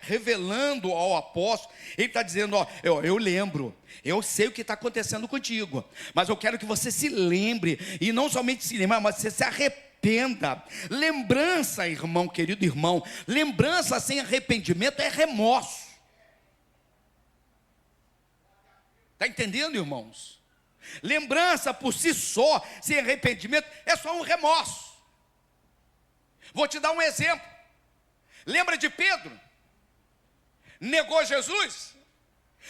revelando ao apóstolo, ele está dizendo: eu lembro, eu sei o que está acontecendo contigo, mas eu quero que você se lembre, e não somente se lembre, mas você se arrependa. Lembrança, irmão, querido irmão, lembrança sem arrependimento é remorso. Está entendendo, irmãos? Lembrança por si só, sem arrependimento, é só um remorso. Vou te dar um exemplo. Lembra de Pedro? Negou Jesus,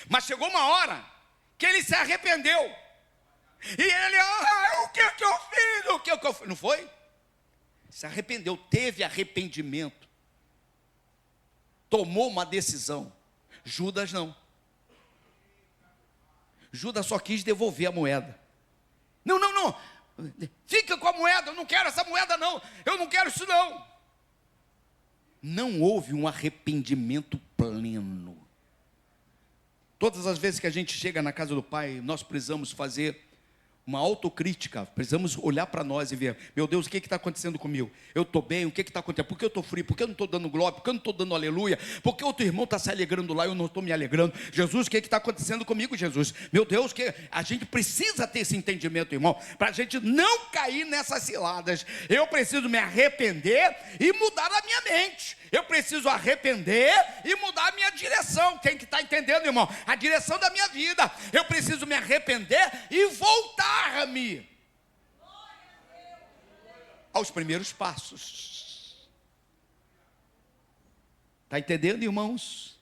mas chegou uma hora que ele se arrependeu. E ele: o que eu fiz? O que eu fiz? Não foi? Se arrependeu, teve arrependimento, tomou uma decisão. Judas não. Judas só quis devolver a moeda. Não, fica com a moeda, eu não quero essa moeda não, eu não quero isso não. Não houve um arrependimento pleno. Todas as vezes que a gente chega na casa do Pai, nós precisamos fazer uma autocrítica, precisamos olhar para nós e ver: meu Deus, o que está acontecendo comigo? Eu estou bem? O que está acontecendo? Por que eu estou frio? Por que eu não estou dando glória? Por que eu não estou dando aleluia? Por que outro irmão está se alegrando lá e eu não estou me alegrando? Jesus, o que está acontecendo comigo, Jesus? Meu Deus, que a gente precisa ter esse entendimento, irmão, para a gente não cair nessas ciladas. Eu preciso me arrepender e mudar a minha mente. Eu preciso arrepender e mudar a minha direção. Quem que está entendendo, irmão? A direção da minha vida. Eu preciso me arrepender e voltar-me aos primeiros passos. Está entendendo, irmãos?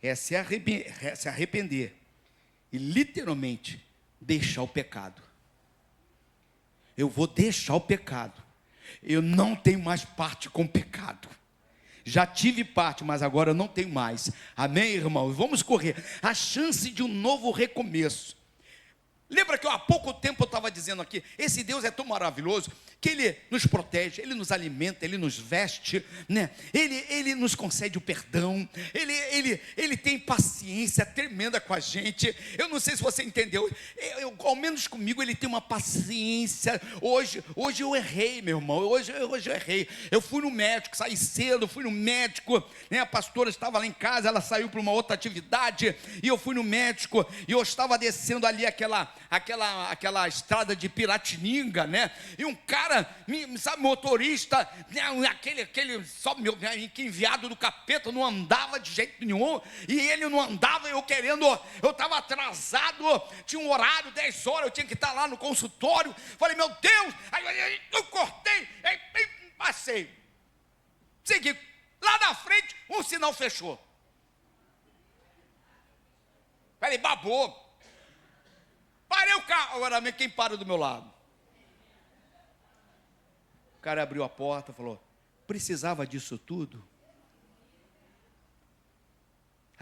É se arrepender e literalmente deixar o pecado. Eu vou deixar o pecado. Eu não tenho mais parte com o pecado. Já tive parte, mas agora eu não tenho mais. Amém, irmão? Vamos correr. A chance de um novo recomeço. Lembra que há pouco tempo eu estava dizendo aqui: esse Deus é tão maravilhoso que Ele nos protege, Ele nos alimenta, Ele nos veste, né? Ele nos concede o perdão, Ele tem paciência tremenda com a gente. Eu não sei se você entendeu, ao menos comigo Ele tem uma paciência. Hoje eu errei, meu irmão, hoje eu errei. Eu fui no médico, saí cedo, fui no médico, né? A pastora estava lá em casa, ela saiu para uma outra atividade, e eu fui no médico, e eu estava descendo ali aquela estrada de Piratininga, né? E um cara, sabe, motorista, né? aquele só meu que enviado do capeta, não andava de jeito nenhum, e ele não andava, eu estava atrasado, tinha um horário, 10 horas, eu tinha que estar lá no consultório. Falei: meu Deus, aí eu cortei, aí passei, segui, lá na frente um sinal fechou. Falei: babou. Parei o carro. Agora, quem para do meu lado? O cara abriu a porta e falou: precisava disso tudo?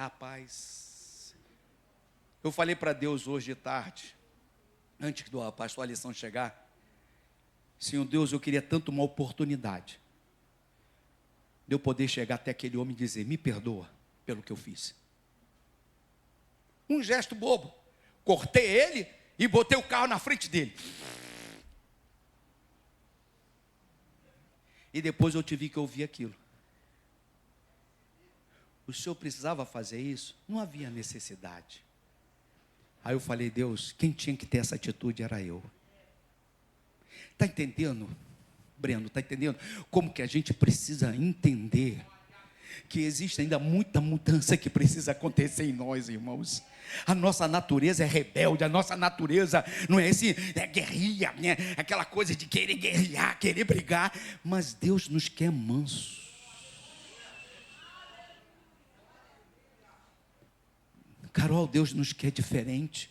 Rapaz, eu falei para Deus hoje de tarde, antes do pastor Alisson chegar, Senhor Deus, eu queria tanto uma oportunidade de eu poder chegar até aquele homem e dizer, me perdoa pelo que eu fiz. Um gesto bobo, cortei ele e botei o carro na frente dele. E depois eu tive que ouvir aquilo. O senhor precisava fazer isso? Não havia necessidade. Aí eu falei, Deus, quem tinha que ter essa atitude era eu. Está entendendo, Breno? Está entendendo como que a gente precisa entender que existe ainda muita mudança que precisa acontecer em nós, irmãos. A nossa natureza é rebelde, a nossa natureza não é guerrilha, né? Aquela coisa de querer guerrear, querer brigar, mas Deus nos quer mansos. Carol, Deus nos quer diferente.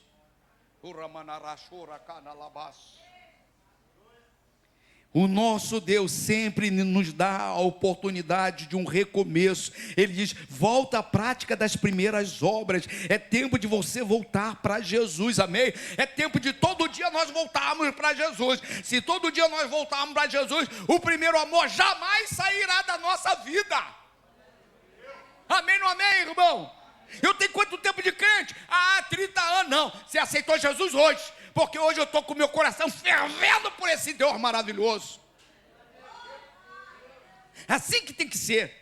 O nosso Deus sempre nos dá a oportunidade de um recomeço. Ele diz, volta à prática das primeiras obras. É tempo de você voltar para Jesus, amém? É tempo de todo dia nós voltarmos para Jesus. Se todo dia nós voltarmos para Jesus, o primeiro amor jamais sairá da nossa vida. Amém, não amém, irmão? Eu tenho quanto tempo de crente? 30 anos, não. Você aceitou Jesus hoje, porque hoje eu estou com o meu coração fervendo por esse Deus maravilhoso. Assim que tem que ser.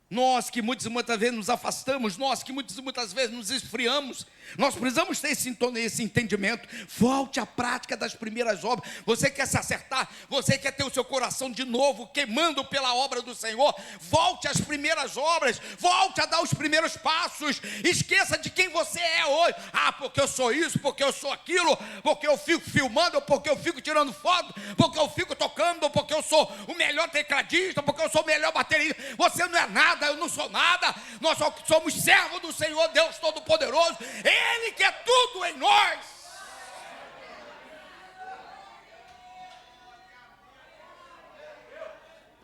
Nós que muitas vezes nos afastamos, nós que muitas vezes nos esfriamos, nós precisamos ter esse entendimento. Volte à prática das primeiras obras. Você quer se acertar? Você quer ter o seu coração de novo queimando pela obra do Senhor? Volte às primeiras obras, volte a dar os primeiros passos. Esqueça de quem você é hoje. Porque eu sou isso, porque eu sou aquilo, porque eu fico filmando, porque eu fico tirando foto, porque eu fico tocando, porque eu sou o melhor tecladista, porque eu sou o melhor baterista. Você não é nada, eu não sou nada. Nós só somos servos do Senhor Deus Todo-Poderoso. Ele quer tudo em nós.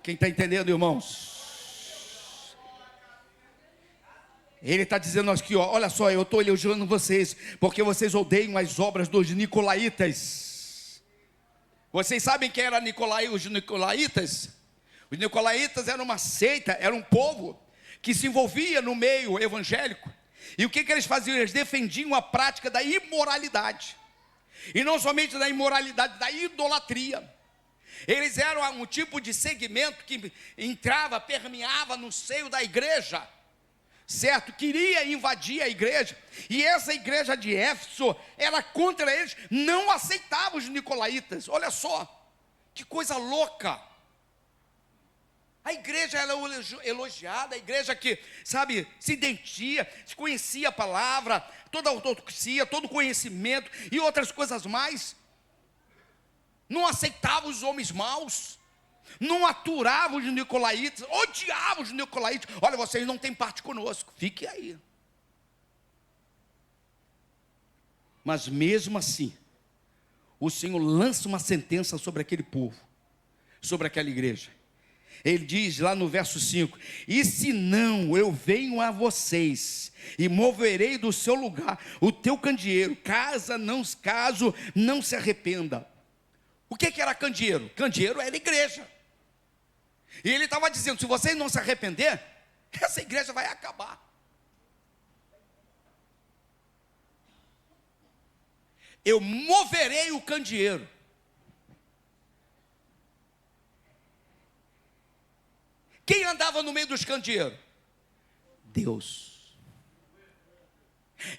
Quem está entendendo, irmãos? Ele está dizendo aqui, olha só, eu estou elogiando vocês, porque vocês odeiam as obras dos nicolaítas. Vocês sabem quem era os nicolaítas? Os nicolaítas eram uma seita, era um povo que se envolvia no meio evangélico. E o que eles faziam? Eles defendiam a prática da imoralidade. E não somente da imoralidade, da idolatria. Eles eram um tipo de segmento que entrava, permeava no seio da igreja, certo? Queria invadir a igreja. E essa igreja de Éfeso, ela contra eles, não aceitava os nicolaítas. Olha só, que coisa louca. A igreja era elogiada, a igreja que, sabe, se identifica, se conhecia a palavra, toda a ortodoxia, todo o conhecimento e outras coisas mais. Não aceitava os homens maus, não aturava os nicolaítas, odiava os nicolaítas. Olha, vocês não têm parte conosco, fique aí. Mas mesmo assim, o Senhor lança uma sentença sobre aquele povo, sobre aquela igreja. Ele diz lá no verso 5, e se não, eu venho a vocês, e moverei do seu lugar o teu candeeiro, caso não se arrependa. O que era candeeiro? Candeeiro era igreja. E ele estava dizendo, se vocês não se arrepender, essa igreja vai acabar. Eu moverei o candeeiro. Quem andava no meio dos candeeiros? Deus.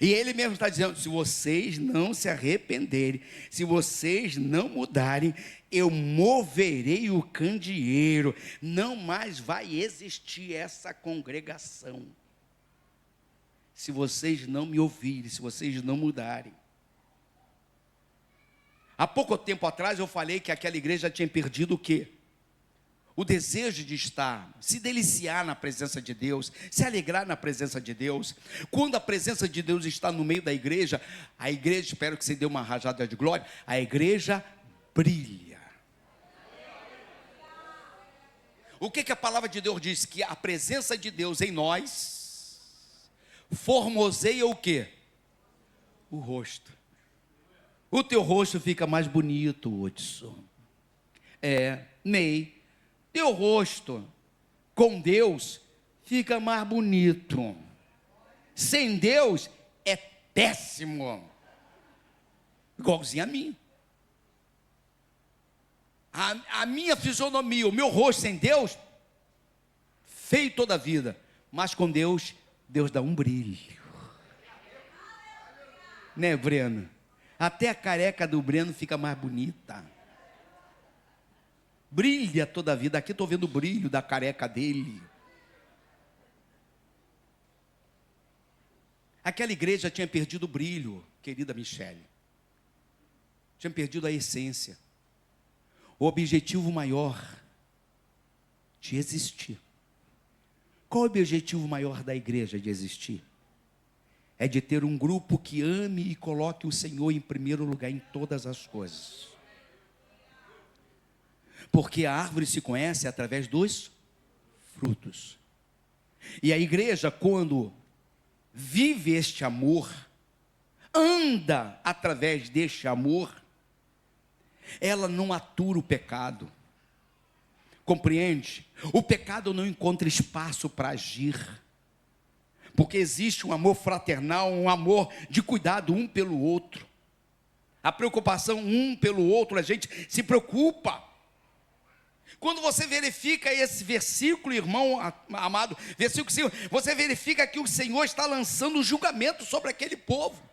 E ele mesmo está dizendo, se vocês não se arrependerem, se vocês não mudarem, eu moverei o candeeiro, não mais vai existir essa congregação. Se vocês não me ouvirem, se vocês não mudarem. Há pouco tempo atrás eu falei que aquela igreja tinha perdido o quê? O desejo de estar, se deliciar na presença de Deus, se alegrar na presença de Deus. Quando a presença de Deus está no meio da igreja, a igreja, espero que você dê uma rajada de glória, a igreja brilha. O que a palavra de Deus diz? Que a presença de Deus em nós formoseia o quê? O rosto. O teu rosto fica mais bonito, Hudson. Ney, teu rosto com Deus fica mais bonito. Sem Deus é péssimo. Igualzinho a mim. A minha fisionomia, o meu rosto sem Deus, feio toda a vida. Mas com Deus, Deus dá um brilho. Né, Breno? Até a careca do Breno fica mais bonita. Brilha toda a vida. Aqui estou vendo o brilho da careca dele. Aquela igreja tinha perdido o brilho, querida Michele. Tinha perdido a essência. O objetivo maior de existir. Qual o objetivo maior da igreja de existir? É de ter um grupo que ame e coloque o Senhor em primeiro lugar em todas as coisas. Porque a árvore se conhece através dos frutos. E a igreja, quando vive este amor, anda através deste amor, ela não atura o pecado. Compreende? O pecado não encontra espaço para agir. Porque existe um amor fraternal, um amor de cuidado um pelo outro. A preocupação um pelo outro, a gente se preocupa. Quando você verifica esse versículo, irmão amado, versículo 5, você verifica que o Senhor está lançando julgamento sobre aquele povo.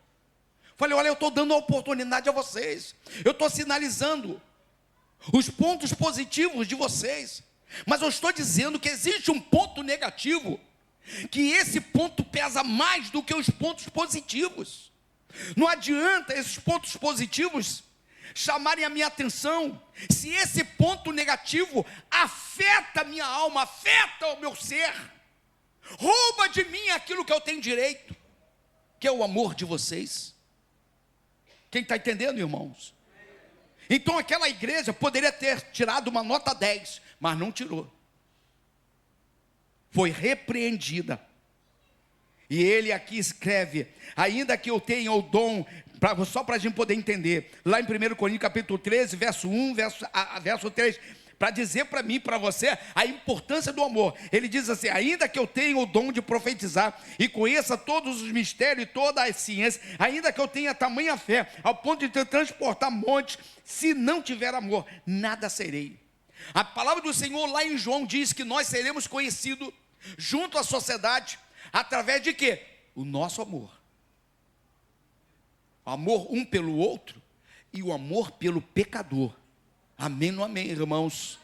Falei, olha, eu estou dando a oportunidade a vocês. Eu estou sinalizando os pontos positivos de vocês. Mas eu estou dizendo que existe um ponto negativo, que esse ponto pesa mais do que os pontos positivos. Não adianta esses pontos positivos chamarem a minha atenção, se esse ponto negativo afeta a minha alma, afeta o meu ser, rouba de mim aquilo que eu tenho direito, que é o amor de vocês. Quem está entendendo, irmãos? Então aquela igreja poderia ter tirado uma nota 10, mas não tirou. Foi repreendida. E ele aqui escreve, ainda que eu tenha o dom, só para a gente poder entender, lá em 1 Coríntios capítulo 13, verso 1, verso 3, para dizer para mim, para você, a importância do amor. Ele diz assim, ainda que eu tenha o dom de profetizar, e conheça todos os mistérios e todas as ciências, ainda que eu tenha tamanha fé, ao ponto de transportar montes, se não tiver amor, nada serei. A palavra do Senhor lá em João diz que nós seremos conhecidos junto à sociedade, através de quê? O nosso amor. O amor um pelo outro e o amor pelo pecador. Amém, não amém, irmãos?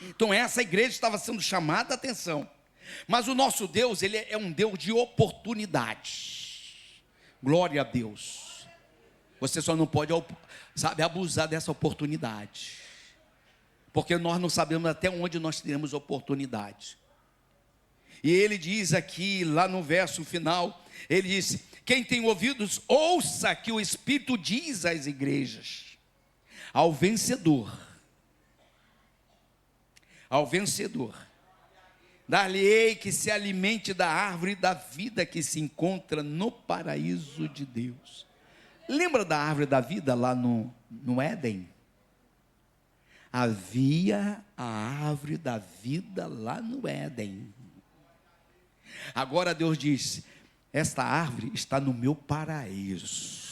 Então essa igreja estava sendo chamada a atenção. Mas o nosso Deus, ele é um Deus de oportunidades. Glória a Deus. Você só não pode, sabe, abusar dessa oportunidade. Porque nós não sabemos até onde nós teremos oportunidade. E ele diz aqui, lá no verso final, ele disse, quem tem ouvidos, ouça que o Espírito diz às igrejas. Ao vencedor, dar-lhe-ei que se alimente da árvore da vida que se encontra no paraíso de Deus. Lembra da árvore da vida lá no Éden? Havia a árvore da vida lá no Éden. Agora Deus diz, esta árvore está no meu paraíso.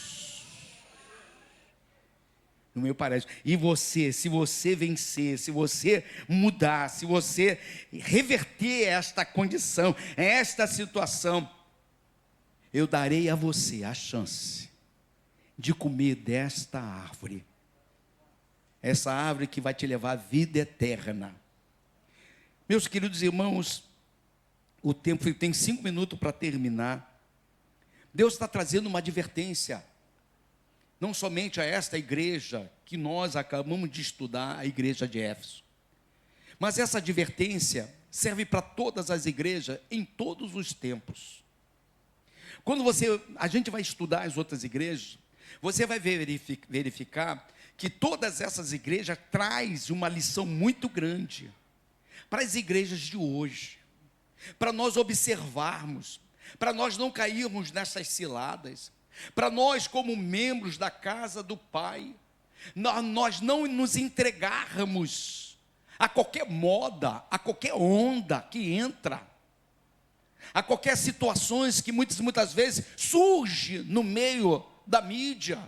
No meu paraíso. E você, se você vencer, se você mudar, se você reverter esta condição, esta situação, eu darei a você a chance de comer desta árvore. Essa árvore que vai te levar à vida eterna. Meus queridos irmãos, o tempo tem 5 minutos para terminar. Deus está trazendo uma advertência. Não somente a esta igreja que nós acabamos de estudar, a igreja de Éfeso. Mas essa advertência serve para todas as igrejas, em todos os tempos. Quando a gente vai estudar as outras igrejas, você vai verificar que todas essas igrejas traz uma lição muito grande para as igrejas de hoje. Para nós observarmos para nós não cairmos nessas ciladas, para nós como membros da casa do Pai, nós não nos entregarmos a qualquer moda, a qualquer onda que entra, a qualquer situações que muitas vezes surge no meio da mídia,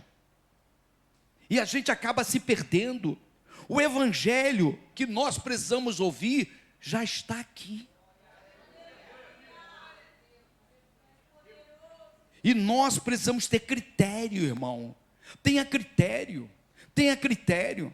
e a gente acaba se perdendo. O evangelho que nós precisamos ouvir já está aqui. E nós precisamos ter critério, irmão. Tenha critério, tenha critério.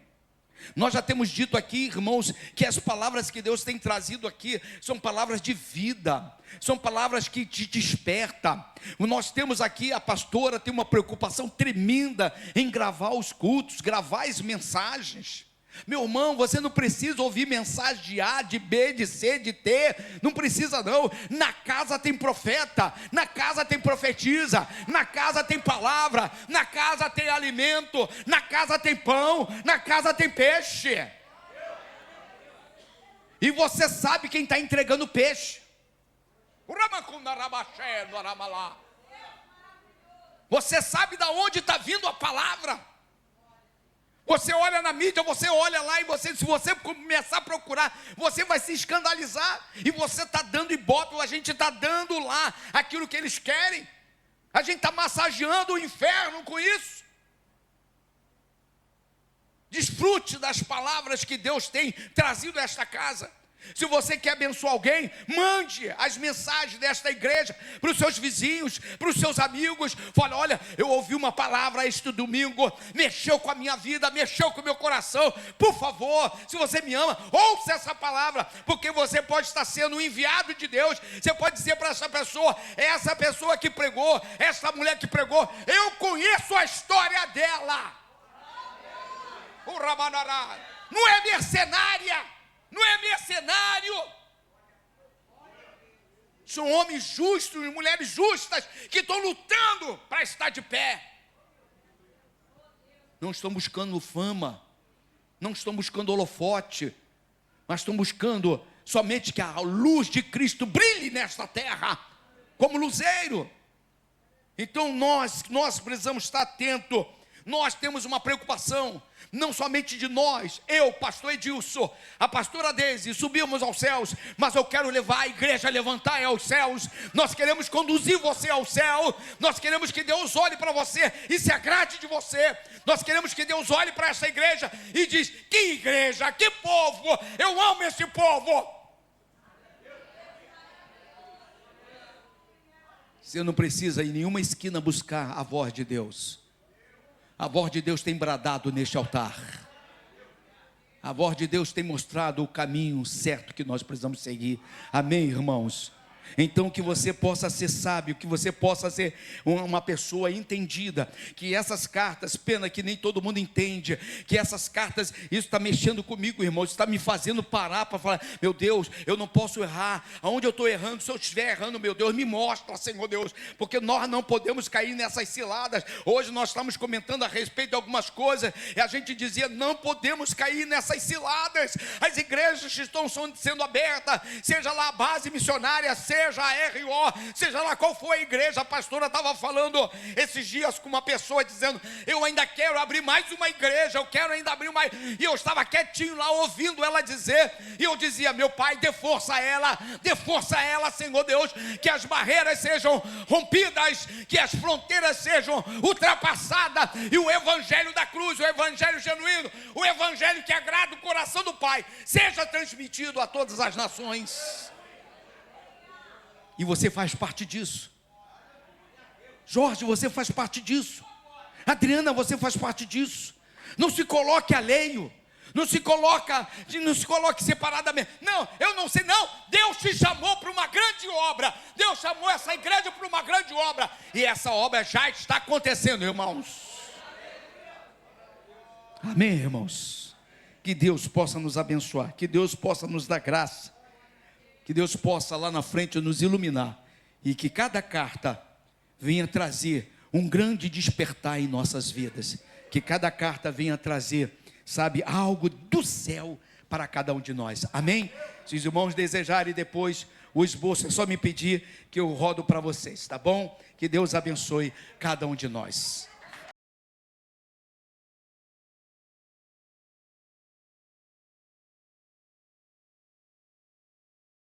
Nós já temos dito aqui, irmãos, que as palavras que Deus tem trazido aqui são palavras de vida, são palavras que te despertam. Nós temos aqui, a pastora tem uma preocupação tremenda em gravar os cultos, gravar as mensagens. Meu irmão, você não precisa ouvir mensagem de A, de B, de C, de T, não precisa não. Na casa tem profeta, na casa tem profetisa, na casa tem palavra, na casa tem alimento, na casa tem pão, na casa tem peixe. E você sabe quem está entregando peixe. Você sabe de onde está vindo a palavra. Você olha na mídia, você olha lá e se você começar a procurar, você vai se escandalizar. E você está dando ibope, a gente está dando lá aquilo que eles querem. A gente está massageando o inferno com isso. Desfrute das palavras que Deus tem trazido a esta casa. Se você quer abençoar alguém, mande as mensagens desta igreja para os seus vizinhos, para os seus amigos. Fala, olha, eu ouvi uma palavra este domingo, mexeu com a minha vida, mexeu com o meu coração. Por favor, se você me ama, ouça essa palavra, porque você pode estar sendo um enviado de Deus. Você pode dizer para essa pessoa que pregou, essa mulher que pregou, eu conheço a história dela. O Rabanará não é mercenária. Não é mercenário. São homens justos e mulheres justas que estão lutando para estar de pé. Não estão buscando fama, não estão buscando holofote, mas estão buscando somente que a luz de Cristo brilhe nesta terra como luzeiro. Então nós precisamos estar atentos. Nós temos uma preocupação, não somente de nós, eu, pastor Edilson, a pastora Deise, subimos aos céus, mas eu quero levar a igreja a levantar aos céus. Nós queremos conduzir você ao céu. Nós queremos que Deus olhe para você e se agrade de você. Nós queremos que Deus olhe para essa igreja e diz, que igreja, que povo, eu amo esse povo. Você não precisa em nenhuma esquina buscar a voz de Deus. A voz de Deus tem bradado neste altar. A voz de Deus tem mostrado o caminho certo que nós precisamos seguir. Amém, irmãos? Então que você possa ser sábio, que você possa ser uma pessoa entendida, que essas cartas, pena que nem todo mundo entende, que essas cartas, isso está mexendo comigo, irmão, isso está me fazendo parar para falar, meu Deus, eu não posso errar, aonde eu estou errando, se eu estiver errando, meu Deus, me mostra, Senhor Deus, porque nós não podemos cair nessas ciladas. Hoje nós estamos comentando a respeito de algumas coisas, e a gente dizia, não podemos cair nessas ciladas. As igrejas estão sendo abertas, seja lá a base missionária, seja a RO, seja lá qual for a igreja. A pastora estava falando esses dias com uma pessoa dizendo, eu ainda quero abrir mais uma igreja, eu quero ainda abrir mais, e eu estava quietinho lá ouvindo ela dizer, e eu dizia, meu Pai, dê força a ela, Senhor Deus, que as barreiras sejam rompidas, que as fronteiras sejam ultrapassadas, e o evangelho da cruz, o evangelho genuíno, o evangelho que agrada o coração do Pai, seja transmitido a todas as nações. E você faz parte disso. Jorge, você faz parte disso. Adriana, você faz parte disso. Não se coloque alheio. Não se coloque separadamente. Não, eu não sei, não. Deus te chamou para uma grande obra. Deus chamou essa igreja para uma grande obra. E essa obra já está acontecendo, irmãos. Amém, irmãos? Que Deus possa nos abençoar. Que Deus possa nos dar graça. Que Deus possa lá na frente nos iluminar. E que cada carta venha trazer um grande despertar em nossas vidas. Que cada carta venha trazer, sabe, algo do céu para cada um de nós. Amém? Se os irmãos desejarem depois o esboço, é só me pedir que eu rodo para vocês, tá bom? Que Deus abençoe cada um de nós.